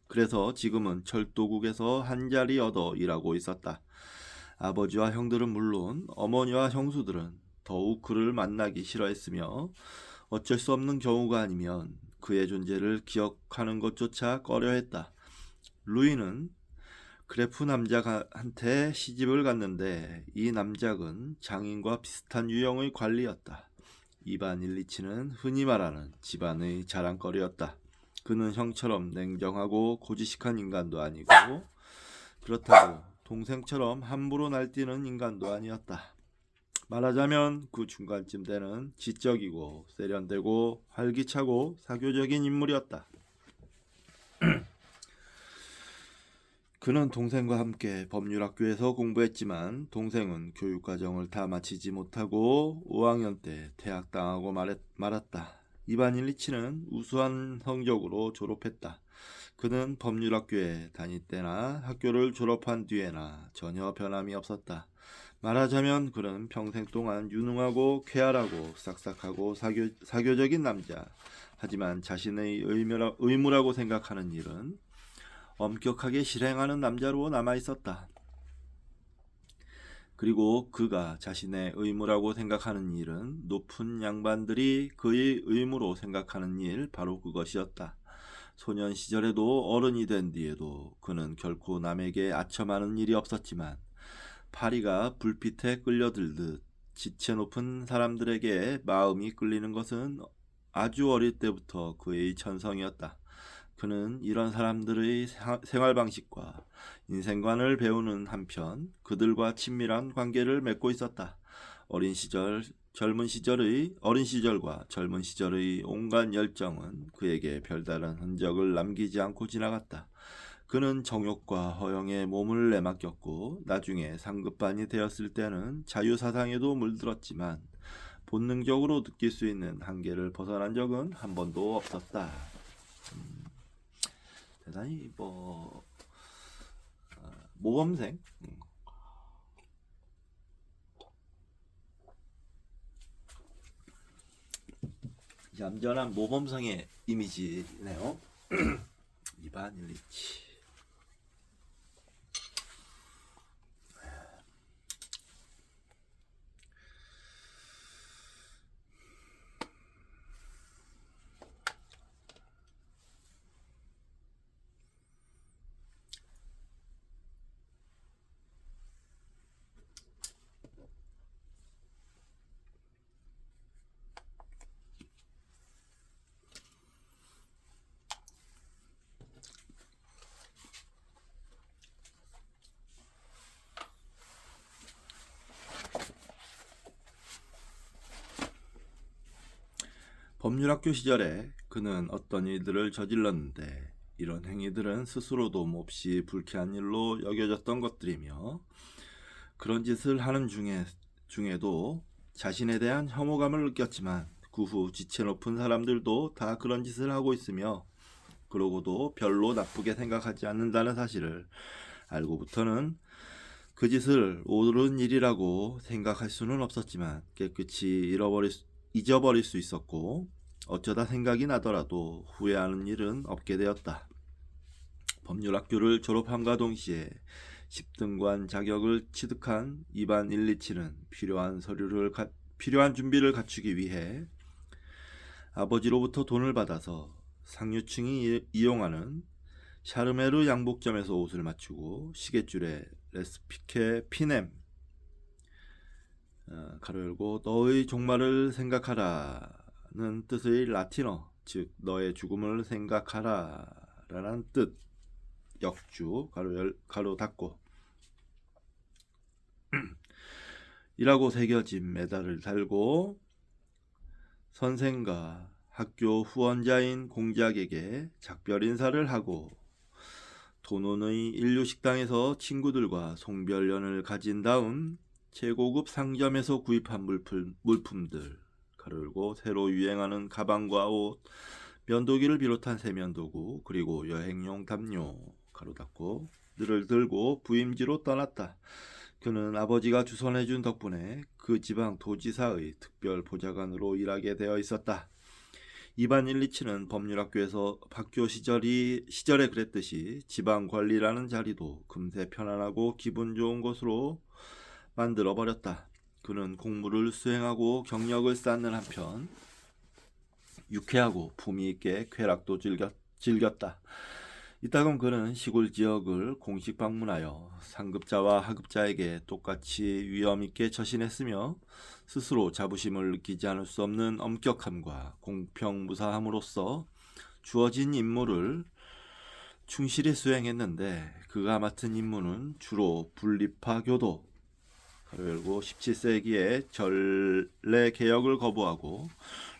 그래서 지금은 철도국에서 한 자리 얻어 일하고 있었다. 아버지와 형들은 물론 어머니와 형수들은 더욱 그를 만나기 싫어했으며 어쩔 수 없는 경우가 아니면 그의 존재를 기억하는 것조차 꺼려했다. 루이는 그래프 남작한테 시집을 갔는데 이 남작은 장인과 비슷한 유형의 관리였다. 이반 일리치는 흔히 말하는 집안의 자랑거리였다. 그는 형처럼 냉정하고 고지식한 인간도 아니고 그렇다고 동생처럼 함부로 날뛰는 인간도 아니었다. 말하자면 그 중간쯤 되는 지적이고 세련되고 활기차고 사교적인 인물이었다. 그는 동생과 함께 법률학교에서 공부했지만 동생은 교육과정을 다 마치지 못하고 5학년 때 퇴학당하고 말았다. 이반 일리치는 우수한 성적으로 졸업했다. 그는 법률학교에 다닐 때나 학교를 졸업한 뒤에나 전혀 변함이 없었다. 말하자면 그는 평생 동안 유능하고 쾌활하고 싹싹하고 사교적인 남자, 하지만 자신의 의무라고 생각하는 일은 엄격하게 실행하는 남자로 남아있었다. 그리고 그가 자신의 의무라고 생각하는 일은 높은 양반들이 그의 의무로 생각하는 일, 바로 그것이었다. 소년 시절에도 어른이 된 뒤에도 그는 결코 남에게 아첨하는 일이 없었지만 파리가 불빛에 끌려들듯 지체 높은 사람들에게 마음이 끌리는 것은 아주 어릴 때부터 그의 천성이었다. 그는 이런 사람들의 생활 방식과 인생관을 배우는 한편 그들과 친밀한 관계를 맺고 있었다. 어린 시절과 젊은 시절의 온갖 열정은 그에게 별다른 흔적을 남기지 않고 지나갔다. 그는 정욕과 허영에 몸을 내맡겼고 나중에 상급반이 되었을 때는 자유사상에도 물들었지만 본능적으로 느낄 수 있는 한계를 벗어난 적은 한 번도 없었다. 대단히 모범생. 얌전한 모범생의 이미지네요. 이반 일리치. 법률학교 시절에 그는 어떤 일들을 저질렀는데 이런 행위들은 스스로도 몹시 불쾌한 일로 여겨졌던 것들이며 그런 짓을 하는 중에도 자신에 대한 혐오감을 느꼈지만 그 후 지체 높은 사람들도 다 그런 짓을 하고 있으며 그러고도 별로 나쁘게 생각하지 않는다는 사실을 알고부터는 그 짓을 옳은 일이라고 생각할 수는 없었지만 깨끗이 잊어버릴 수 있었고 어쩌다 생각이 나더라도 후회하는 일은 없게 되었다. 법률학교를 졸업함과 동시에 10등관 자격을 취득한 이반 일리치는 필요한 준비를 갖추기 위해 아버지로부터 돈을 받아서 상류층이 이용하는 샤르메르 양복점에서 옷을 맞추고 시계줄에 레스피케 피넴 가로 열고 너의 종말을 생각하라는 뜻의 라틴어, 즉 너의 죽음을 생각하라 라는 뜻 역주 가로 닫고 이라고 새겨진 메달을 달고 선생과 학교 후원자인 공작에게 작별 인사를 하고 도논의 인류식당에서 친구들과 송별연을 가진 다음 최고급 상점에서 구입한 물품들 가로 열고 새로 유행하는 가방과 옷, 면도기를 비롯한 세면도구 그리고 여행용 담요 가로 닫고 들을 들고 부임지로 떠났다. 그는 아버지가 주선해준 덕분에 그 지방 도지사의 특별 보좌관으로 일하게 되어 있었다. 이반 일리치는 법률학교에서 학교 시절에 그랬듯이 지방관리라는 자리도 금세 편안하고 기분 좋은 곳으로 만들어버렸다. 그는 공부를 수행하고 경력을 쌓는 한편 유쾌하고 품위있게 쾌락도 즐겼다. 이따금 그는 시골 지역을 공식 방문하여 상급자와 하급자에게 똑같이 위엄있게 처신했으며 스스로 자부심을 느끼지 않을 수 없는 엄격함과 공평무사함으로써 주어진 임무를 충실히 수행했는데 그가 맡은 임무는 주로 분리파 교도 가로 열고 17세기에 전례 개혁을 거부하고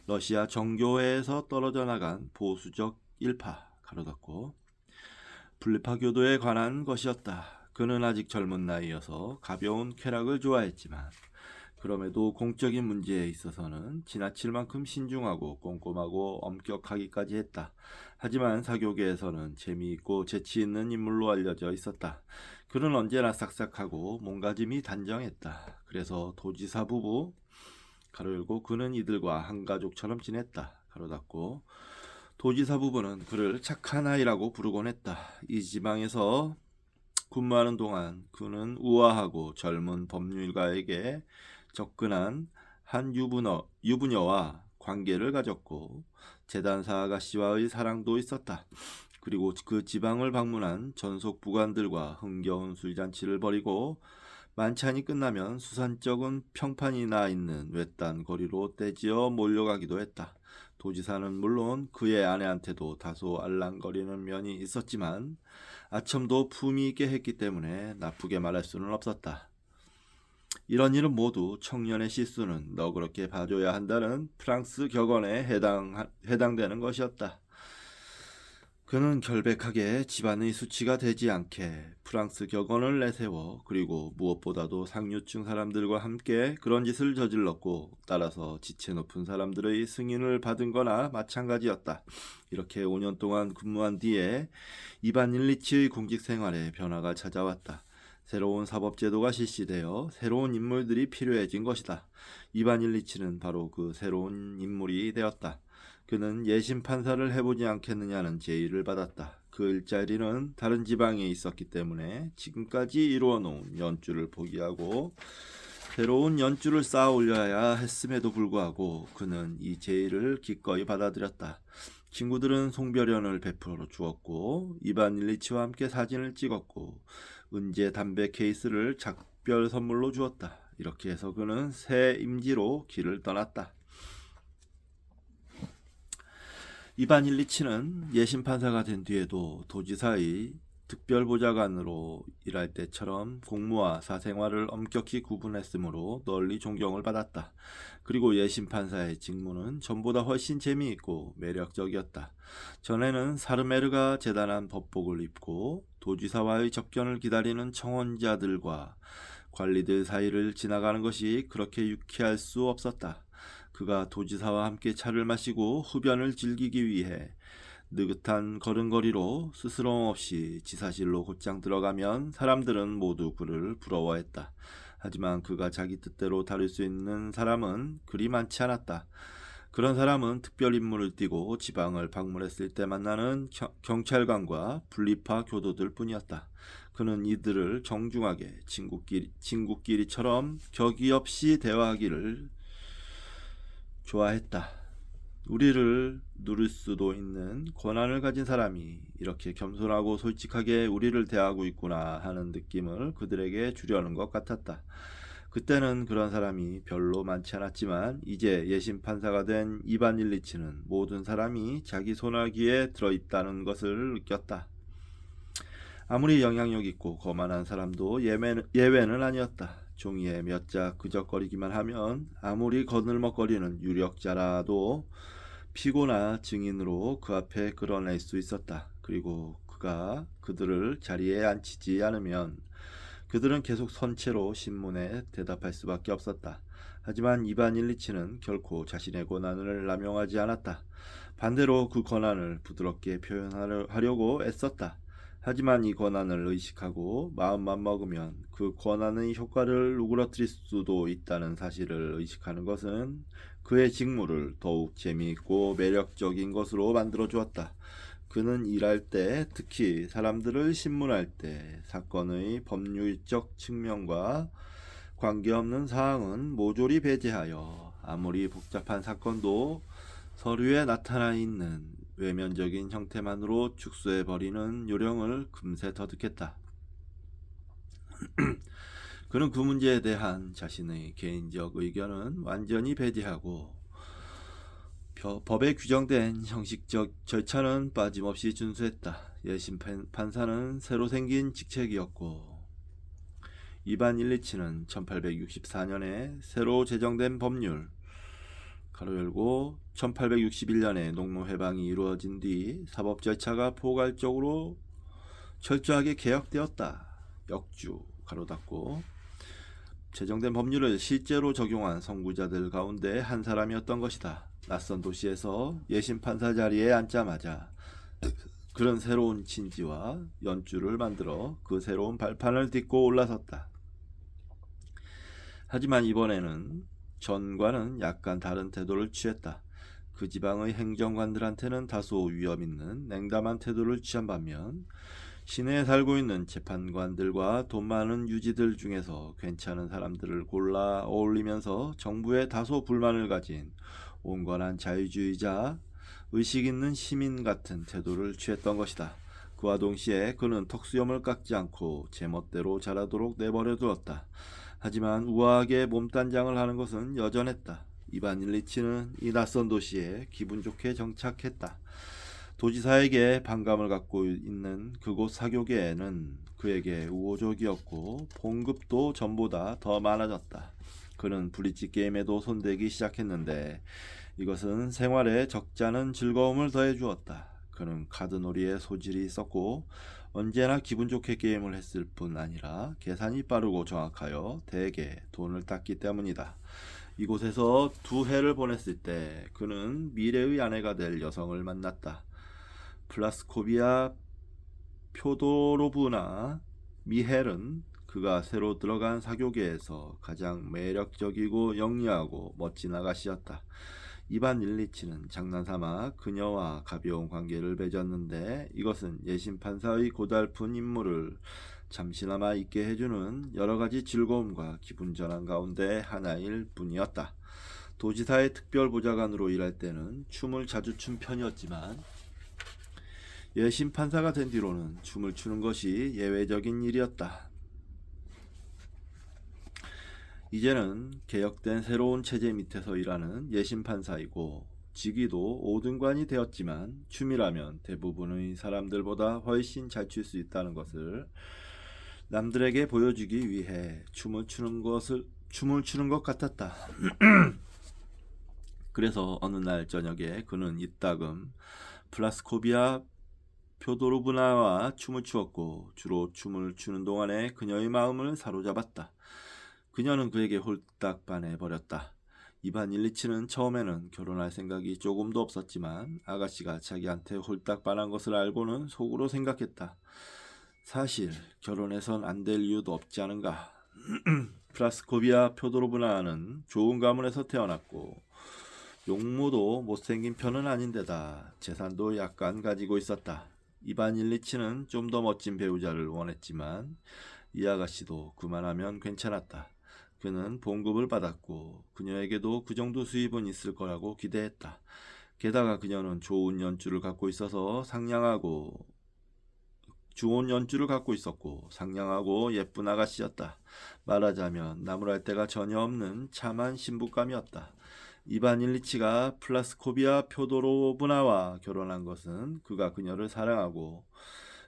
러시아 정교회에서 떨어져 나간 보수적 일파 가로 닫고 분리파 교도에 관한 것이었다. 그는 아직 젊은 나이여서 가벼운 쾌락을 좋아했지만 그럼에도 공적인 문제에 있어서는 지나칠 만큼 신중하고 꼼꼼하고 엄격하기까지 했다. 하지만 사교계에서는 재미있고 재치있는 인물로 알려져 있었다. 그는 언제나 싹싹하고 몸가짐이 단정했다. 그래서 도지사 부부 가로 열고 그는 이들과 한 가족처럼 지냈다. 가로 닫고 도지사 부부는 그를 착한 아이라고 부르곤 했다. 이 지방에서 근무하는 동안 그는 우아하고 젊은 법률가에게 접근한 한 유부녀와 관계를 가졌고 재단사 아가씨와의 사랑도 있었다. 그리고 그 지방을 방문한 전속 부관들과 흥겨운 술잔치를 벌이고 만찬이 끝나면 수산적은 평판이 나 있는 외딴 거리로 떼지어 몰려가기도 했다. 도지사는 물론 그의 아내한테도 다소 알랑거리는 면이 있었지만 아첨도 품위 있게 했기 때문에 나쁘게 말할 수는 없었다. 이런 일은 모두 청년의 실수는 너그럽게 봐줘야 한다는 프랑스 격언에 해당되는 것이었다. 그는 결백하게 집안의 수치가 되지 않게 프랑스 격언을 내세워 그리고 무엇보다도 상류층 사람들과 함께 그런 짓을 저질렀고 따라서 지체 높은 사람들의 승인을 받은 거나 마찬가지였다. 이렇게 5년 동안 근무한 뒤에 이반 일리치의 공직 생활에 변화가 찾아왔다. 새로운 사법제도가 실시되어 새로운 인물들이 필요해진 것이다. 이반 일리치는 바로 그 새로운 인물이 되었다. 그는 예심 판사를 해보지 않겠느냐는 제의를 받았다. 그 일자리는 다른 지방에 있었기 때문에 지금까지 이루어 놓은 연주를 포기하고 새로운 연주를 쌓아 올려야 했음에도 불구하고 그는 이 제의를 기꺼이 받아들였다. 친구들은 송별연을 베풀어 주었고 이반 일리치와 함께 사진을 찍었고 은제 담배 케이스를 작별 선물로 주었다. 이렇게 해서 그는 새 임지로 길을 떠났다. 이반 일리치는 예심 판사가 된 뒤에도 도지사의 특별보좌관으로 일할 때처럼 공무와 사생활을 엄격히 구분했으므로 널리 존경을 받았다. 그리고 예심 판사의 직무는 전보다 훨씬 재미있고 매력적이었다. 전에는 사르메르가 재단한 법복을 입고 도지사와의 접견을 기다리는 청원자들과 관리들 사이를 지나가는 것이 그렇게 유쾌할 수 없었다. 그가 도지사와 함께 차를 마시고 흡연을 즐기기 위해 느긋한 걸음걸이로 스스럼 없이 지사실로 곧장 들어가면 사람들은 모두 그를 부러워했다. 하지만 그가 자기 뜻대로 다룰 수 있는 사람은 그리 많지 않았다. 그런 사람은 특별 임무를 띠고 지방을 방문했을 때 만나는 경찰관과 분리파 교도들 뿐이었다. 그는 이들을 정중하게 친구끼리처럼 격의 없이 대화하기를 좋아했다. 우리를 누릴 수도 있는 권한을 가진 사람이 이렇게 겸손하고 솔직하게 우리를 대하고 있구나 하는 느낌을 그들에게 주려는 것 같았다. 그때는 그런 사람이 별로 많지 않았지만 이제 예심 판사가 된 이반 일리치는 모든 사람이 자기 손아귀에 들어있다는 것을 느꼈다. 아무리 영향력 있고 거만한 사람도 예외는 아니었다. 종이에 몇 자 그적거리기만 하면 아무리 거들먹거리는 유력자라도 피고나 증인으로 그 앞에 끌어낼 수 있었다. 그리고 그가 그들을 자리에 앉히지 않으면 그들은 계속 선체로 신문에 대답할 수밖에 없었다. 하지만 이반 일리치는 결코 자신의 권한을 남용하지 않았다. 반대로 그 권한을 부드럽게 표현하려고 애썼다. 하지만 이 권한을 의식하고 마음만 먹으면 그 권한의 효과를 누그러뜨릴 수도 있다는 사실을 의식하는 것은 그의 직무를 더욱 재미있고 매력적인 것으로 만들어 주었다. 그는 일할 때, 특히 사람들을 신문할 때 사건의 법률적 측면과 관계없는 사항은 모조리 배제하여 아무리 복잡한 사건도 서류에 나타나 있는 외면적인 형태만으로 축소해버리는 요령을 금세 터득했다. 그는 그 문제에 대한 자신의 개인적 의견은 완전히 배제하고 법에 규정된 형식적 절차는 빠짐없이 준수했다. 예심 판사는 새로 생긴 직책이었고 이반 일리치는 1864년에 새로 제정된 법률 가로 열고 1861년에 농노 해방이 이루어진 뒤 사법 절차가 포괄적으로 철저하게 개혁되었다. 역주 가로 닫고 제정된 법률을 실제로 적용한 선구자들 가운데 한 사람이었던 것이다. 낯선 도시에서 예심 판사 자리에 앉자마자 그런 새로운 진지와 연주를 만들어 그 새로운 발판을 딛고 올라섰다. 하지만 이번에는 전과는 약간 다른 태도를 취했다. 그 지방의 행정관들한테는 다소 위험 있는 냉담한 태도를 취한 반면 시내에 살고 있는 재판관들과 돈 많은 유지들 중에서 괜찮은 사람들을 골라 어울리면서 정부에 다소 불만을 가진 온건한 자유주의자 의식 있는 시민 같은 태도를 취했던 것이다. 그와 동시에 그는 턱수염을 깎지 않고 제멋대로 자라도록 내버려 두었다. 하지만 우아하게 몸단장을 하는 것은 여전했다. 이반 일리치는 이 낯선 도시에 기분 좋게 정착했다. 도지사에게 반감을 갖고 있는 그곳 사교계에는 그에게 우호적이었고 봉급도 전보다 더 많아졌다. 그는 브릿지 게임에도 손대기 시작했는데 이것은 생활에 적잖은 즐거움을 더해 주었다. 그는 카드놀이에 소질이 있었고 언제나 기분 좋게 게임을 했을 뿐 아니라 계산이 빠르고 정확하여 대개 돈을 땄기 때문이다. 이곳에서 2해를 보냈을 때 그는 미래의 아내가 될 여성을 만났다. 플라스코비아 표도로브나 미헬은 그가 새로 들어간 사교계에서 가장 매력적이고 영리하고 멋진 아가씨였다. 이반 일리치는 장난삼아 그녀와 가벼운 관계를 맺었는데 이것은 예심판사의 고달픈 임무를 잠시나마 잊게 해주는 여러가지 즐거움과 기분 전환 가운데 하나일 뿐이었다. 도지사의 특별보좌관으로 일할 때는 춤을 자주 춘 편이었지만 예심판사가 된 뒤로는 춤을 추는 것이 예외적인 일이었다. 이제는 개혁된 새로운 체제 밑에서 일하는 예심판사이고 직위도 5등관이 되었지만 춤이라면 대부분의 사람들보다 훨씬 잘 출 수 있다는 것을 남들에게 보여주기 위해 춤을 추는 것 같았다. 그래서 어느 날 저녁에 그는 이따금 플라스코비아 표도르브나와 춤을 추었고 주로 춤을 추는 동안에 그녀의 마음을 사로잡았다. 그녀는 그에게 홀딱 반해버렸다. 이반 일리치는 처음에는 결혼할 생각이 조금도 없었지만 아가씨가 자기한테 홀딱 반한 것을 알고는 속으로 생각했다. 사실 결혼해선 안 될 이유도 없지 않은가. 플라스코비아 표도르브나는 좋은 가문에서 태어났고 용모도 못생긴 편은 아닌데다 재산도 약간 가지고 있었다. 이반 일리치는 좀 더 멋진 배우자를 원했지만 이 아가씨도 그만하면 괜찮았다. 그는 봉급을 받았고 그녀에게도 그 정도 수입은 있을 거라고 기대했다. 게다가 그녀는 좋은 연주를 갖고 있었고 상냥하고 예쁜 아가씨였다. 말하자면 나무랄 데가 전혀 없는 참한 신부감이었다. 이반 일리치가 플라스코비아 표도로브나와 결혼한 것은 그가 그녀를 사랑하고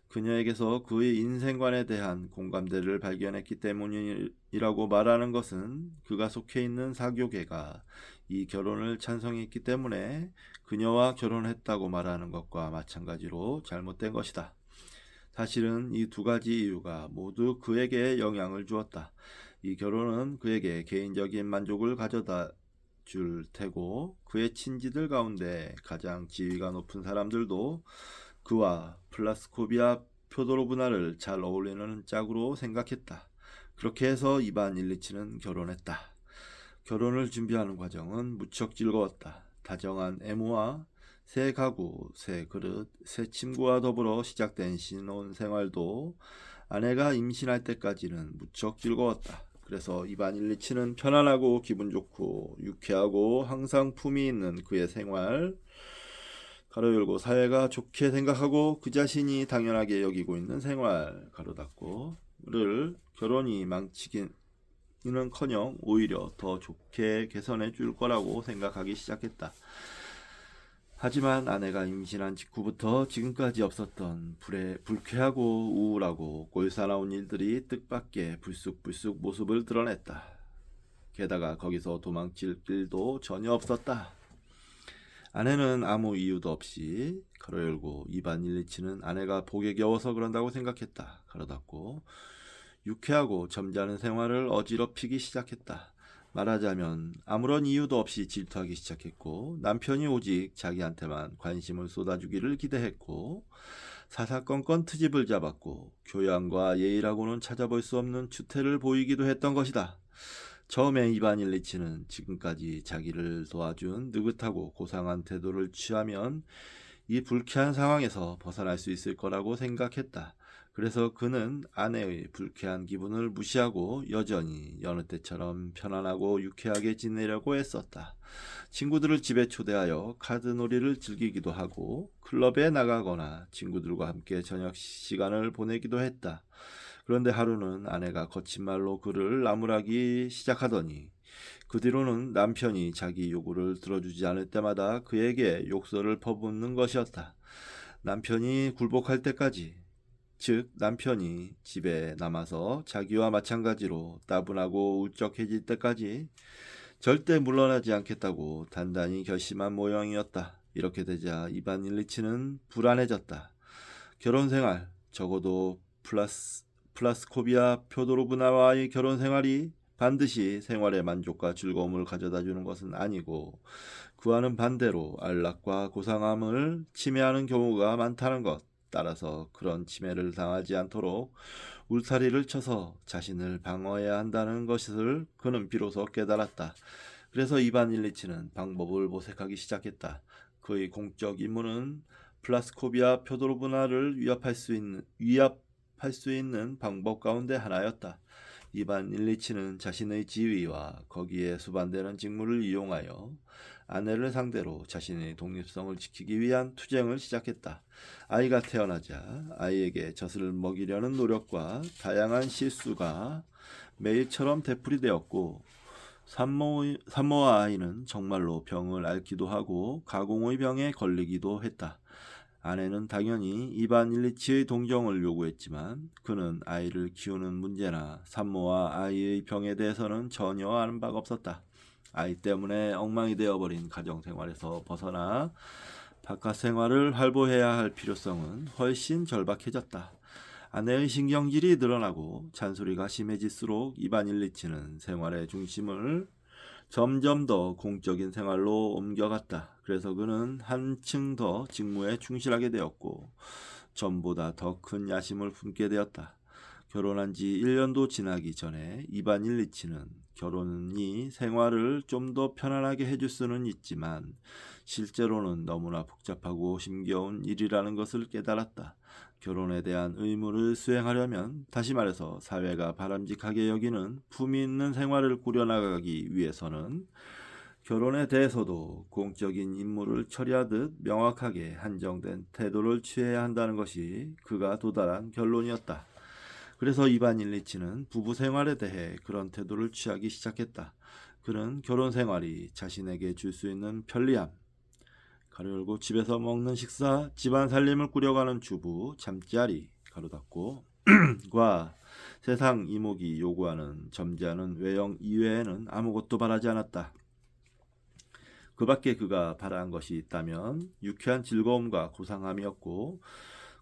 그녀에게서 그의 인생관에 대한 공감대를 발견했기 때문이라고 말하는 것은 그가 속해 있는 사교계가 이 결혼을 찬성했기 때문에 그녀와 결혼했다고 말하는 것과 마찬가지로 잘못된 것이다. 사실은 이 2가지 이유가 모두 그에게 영향을 주었다. 이 결혼은 그에게 개인적인 만족을 가져다 줄 테고 그의 친지들 가운데 가장 지위가 높은 사람들도 그와 플라스코비아 표도로브나를 잘 어울리는 짝으로 생각했다. 그렇게 해서 이반 일리치는 결혼했다. 결혼을 준비하는 과정은 무척 즐거웠다. 다정한 애무와 새 가구, 새 그릇, 새 침구와 더불어 시작된 신혼생활도 아내가 임신할 때까지는 무척 즐거웠다. 그래서 이반 일리치는 편안하고 기분 좋고 유쾌하고 항상 품이 있는 그의 생활 가로 열고 사회가 좋게 생각하고 그 자신이 당연하게 여기고 있는 생활 가로 닫고를 결혼이 망치기는커녕 오히려 더 좋게 개선해 줄 거라고 생각하기 시작했다. 하지만 아내가 임신한 직후부터 지금까지 없었던 불쾌하고 우울하고 꼴사나운 일들이 뜻밖의 불쑥불쑥 모습을 드러냈다. 게다가 거기서 도망칠 길도 전혀 없었다. 아내는 아무 이유도 없이 가로 열고 이반 일리치는 아내가 복에 겨워서 그런다고 생각했다. 가로 닫고 유쾌하고 점잖은 생활을 어지럽히기 시작했다. 말하자면 아무런 이유도 없이 질투하기 시작했고 남편이 오직 자기한테만 관심을 쏟아주기를 기대했고 사사건건 트집을 잡았고 교양과 예의라고는 찾아볼 수 없는 추태를 보이기도 했던 것이다. 처음에 이반 일리치는 지금까지 자기를 도와준 느긋하고 고상한 태도를 취하면 이 불쾌한 상황에서 벗어날 수 있을 거라고 생각했다. 그래서 그는 아내의 불쾌한 기분을 무시하고 여전히 여느 때처럼 편안하고 유쾌하게 지내려고 애썼다. 친구들을 집에 초대하여 카드놀이를 즐기기도 하고 클럽에 나가거나 친구들과 함께 저녁 시간을 보내기도 했다. 그런데 하루는 아내가 거친 말로 그를 나무라기 시작하더니 그 뒤로는 남편이 자기 요구를 들어주지 않을 때마다 그에게 욕설을 퍼붓는 것이었다. 남편이 굴복할 때까지, 즉 남편이 집에 남아서 자기와 마찬가지로 따분하고 울적해질 때까지 절대 물러나지 않겠다고 단단히 결심한 모양이었다. 이렇게 되자 이반 일리치는 불안해졌다. 결혼생활, 적어도 플라스코비아 표도로브나와의 결혼생활이 반드시 생활의 만족과 즐거움을 가져다주는 것은 아니고 그와는 반대로 안락과 고상함을 침해하는 경우가 많다는 것. 따라서 그런 침해를 당하지 않도록 울타리를 쳐서 자신을 방어해야 한다는 것을 그는 비로소 깨달았다. 그래서 이반 일리치는 방법을 모색하기 시작했다. 그의 공적 임무는 플라스코비아 표도로브나를 위협할 수 있는 방법 가운데 하나였다. 이반 일리치는 자신의 지위와 거기에 수반되는 직무를 이용하여 아내를 상대로 자신의 독립성을 지키기 위한 투쟁을 시작했다. 아이가 태어나자 아이에게 젖을 먹이려는 노력과 다양한 실수가 매일처럼 되풀이되었고 산모와 아이는 정말로 병을 앓기도 하고 가공의 병에 걸리기도 했다. 아내는 당연히 이반 일리치의 동정을 요구했지만 그는 아이를 키우는 문제나 산모와 아이의 병에 대해서는 전혀 아는 바가 없었다. 아이 때문에 엉망이 되어버린 가정생활에서 벗어나 바깥 생활을 활보해야 할 필요성은 훨씬 절박해졌다. 아내의 신경질이 늘어나고 잔소리가 심해질수록 이반 일리치는 생활의 중심을 점점 더 공적인 생활로 옮겨갔다. 그래서 그는 한층 더 직무에 충실하게 되었고 전보다 더 큰 야심을 품게 되었다. 결혼한 지 1년도 지나기 전에 이반 일리치는 결혼이 생활을 좀 더 편안하게 해줄 수는 있지만 실제로는 너무나 복잡하고 힘겨운 일이라는 것을 깨달았다. 결혼에 대한 의무를 수행하려면, 다시 말해서 사회가 바람직하게 여기는 품위 있는 생활을 꾸려나가기 위해서는 결혼에 대해서도 공적인 임무를 처리하듯 명확하게 한정된 태도를 취해야 한다는 것이 그가 도달한 결론이었다. 그래서 이반 일리치는 부부 생활에 대해 그런 태도를 취하기 시작했다. 그는 결혼 생활이 자신에게 줄 수 있는 편리함, 가로 열고 집에서 먹는 식사, 집안 살림을 꾸려가는 주부, 잠자리, 가로 닫고 과 세상 이목이 요구하는 점잖은 외형 이외에는 아무것도 바라지 않았다. 그 밖에 그가 바라는 것이 있다면 유쾌한 즐거움과 고상함이었고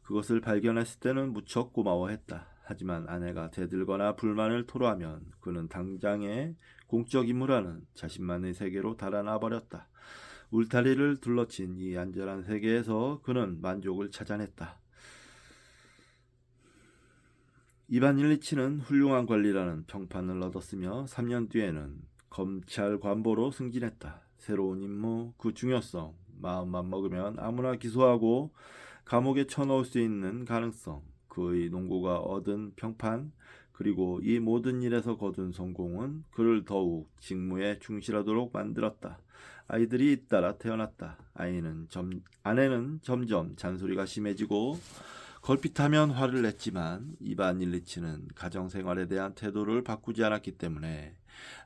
그것을 발견했을 때는 무척 고마워했다. 하지만 아내가 대들거나 불만을 토로하면 그는 당장의 공적 임무라는 자신만의 세계로 달아나 버렸다. 울타리를 둘러친 이 안전한 세계에서 그는 만족을 찾아냈다. 이반 일리치는 훌륭한 관리라는 평판을 얻었으며 3년 뒤에는 검찰 관보로 승진했다. 새로운 임무, 그 중요성, 마음만 먹으면 아무나 기소하고 감옥에 쳐넣을 수 있는 가능성, 그의 농구가 얻은 평판, 그리고 이 모든 일에서 거둔 성공은 그를 더욱 직무에 충실하도록 만들었다. 아이들이 잇따라 태어났다. 아내는 점점 잔소리가 심해지고 걸핏하면 화를 냈지만 이반 일리치는 가정생활에 대한 태도를 바꾸지 않았기 때문에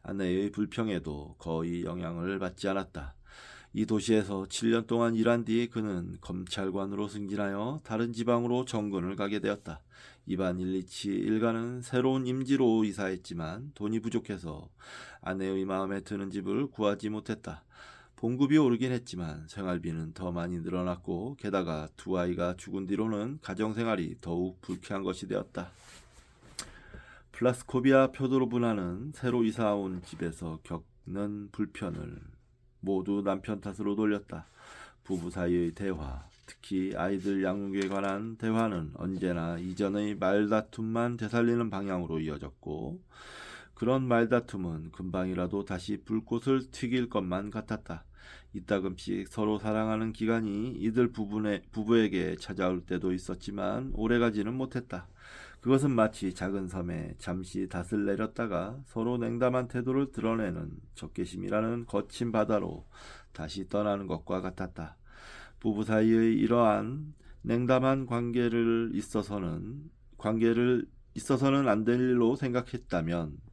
아내의 불평에도 거의 영향을 받지 않았다. 이 도시에서 7년 동안 일한 뒤 그는 검찰관으로 승진하여 다른 지방으로 정근을 가게 되었다. 이반 일리치 일가는 새로운 임지로 이사했지만 돈이 부족해서 아내의 마음에 드는 집을 구하지 못했다. 봉급이 오르긴 했지만 생활비는 더 많이 늘어났고 게다가 두 아이가 죽은 뒤로는 가정생활이 더욱 불쾌한 것이 되었다. 플라스코비아 표도로브나는 새로 이사온 집에서 겪는 불편을 모두 남편 탓으로 돌렸다. 부부 사이의 대화, 특히 아이들 양육에 관한 대화는 언제나 이전의 말다툼만 되살리는 방향으로 이어졌고 그런 말다툼은 금방이라도 다시 불꽃을 튀길 것만 같았다. 이따금씩 서로 사랑하는 기간이 이들 부부에게 찾아올 때도 있었지만 오래가지는 못했다. 그것은 마치 작은 섬에 잠시 닷을 내렸다가 서로 냉담한 태도를 드러내는 적개심이라는 거친 바다로 다시 떠나는 것과 같았다. 부부 사이의 이러한 냉담한 관계를 있어서는 안 될 일로 생각했다면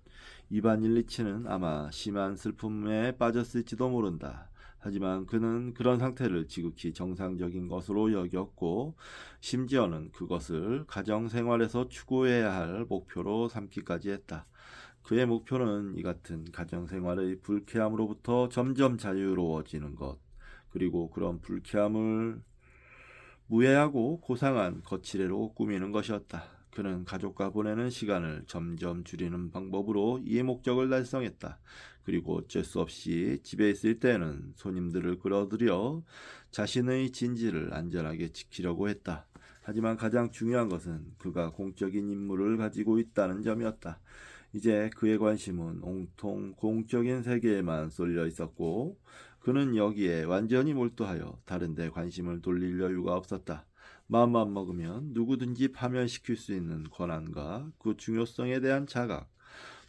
이반 일리치는 아마 심한 슬픔에 빠졌을지도 모른다. 하지만 그는 그런 상태를 지극히 정상적인 것으로 여겼고 심지어는 그것을 가정생활에서 추구해야 할 목표로 삼기까지 했다. 그의 목표는 이 같은 가정생활의 불쾌함으로부터 점점 자유로워지는 것, 그리고 그런 불쾌함을 무해하고 고상한 거칠애로 꾸미는 것이었다. 그는 가족과 보내는 시간을 점점 줄이는 방법으로 이 목적을 달성했다. 그리고 어쩔 수 없이 집에 있을 때는 손님들을 끌어들여 자신의 진지를 안전하게 지키려고 했다. 하지만 가장 중요한 것은 그가 공적인 임무를 가지고 있다는 점이었다. 이제 그의 관심은 온통 공적인 세계에만 쏠려 있었고 그는 여기에 완전히 몰두하여 다른 데 관심을 돌릴 여유가 없었다. 마음만 먹으면 누구든지 파면시킬 수 있는 권한과 그 중요성에 대한 자각,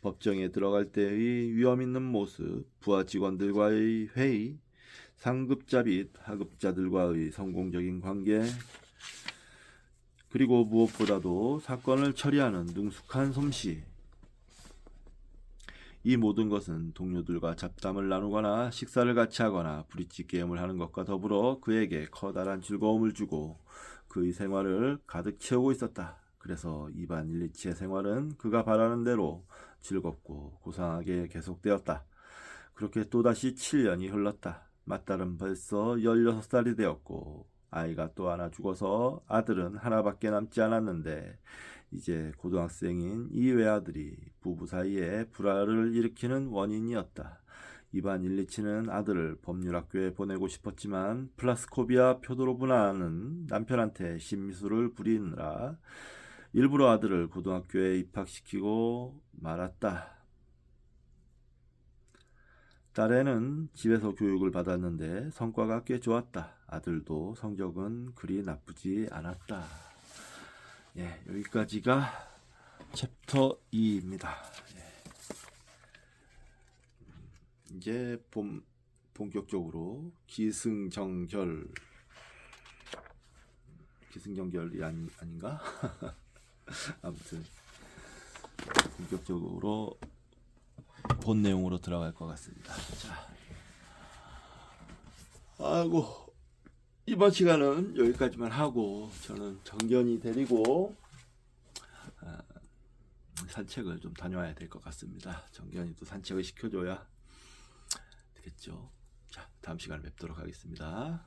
법정에 들어갈 때의 위험 있는 모습, 부하 직원들과의 회의, 상급자 및 하급자들과의 성공적인 관계, 그리고 무엇보다도 사건을 처리하는 능숙한 솜씨. 이 모든 것은 동료들과 잡담을 나누거나 식사를 같이 하거나 브릿지 게임을 하는 것과 더불어 그에게 커다란 즐거움을 주고 그의 생활을 가득 채우고 있었다. 그래서 이반 일리치의 생활은 그가 바라는 대로 즐겁고 고상하게 계속되었다. 그렇게 또다시 7년이 흘렀다. 맏딸은 벌써 16살이 되었고 아이가 또 하나 죽어서 아들은 하나밖에 남지 않았는데 이제 고등학생인 이 외아들이 부부 사이에 불화를 일으키는 원인이었다. 이반 일리치는 아들을 법률학교에 보내고 싶었지만 플라스코비아 표도로브나는 남편한테 신미술을 부리느라 일부러 아들을 고등학교에 입학시키고 말았다. 딸애는 집에서 교육을 받았는데 성과가 꽤 좋았다. 아들도 성적은 그리 나쁘지 않았다. 예, 여기까지가 챕터 2입니다. 예. 이제 본격적으로 기승전결이 아닌가? 아무튼 본격적으로 본 내용으로 들어갈 것 같습니다. 자, 아이고 이번 시간은 여기까지만 하고 저는 정견이 데리고 산책을 좀 다녀와야 될 것 같습니다. 정견이 또 산책을 시켜줘야 되겠죠. 자, 다음 시간에 뵙도록 하겠습니다.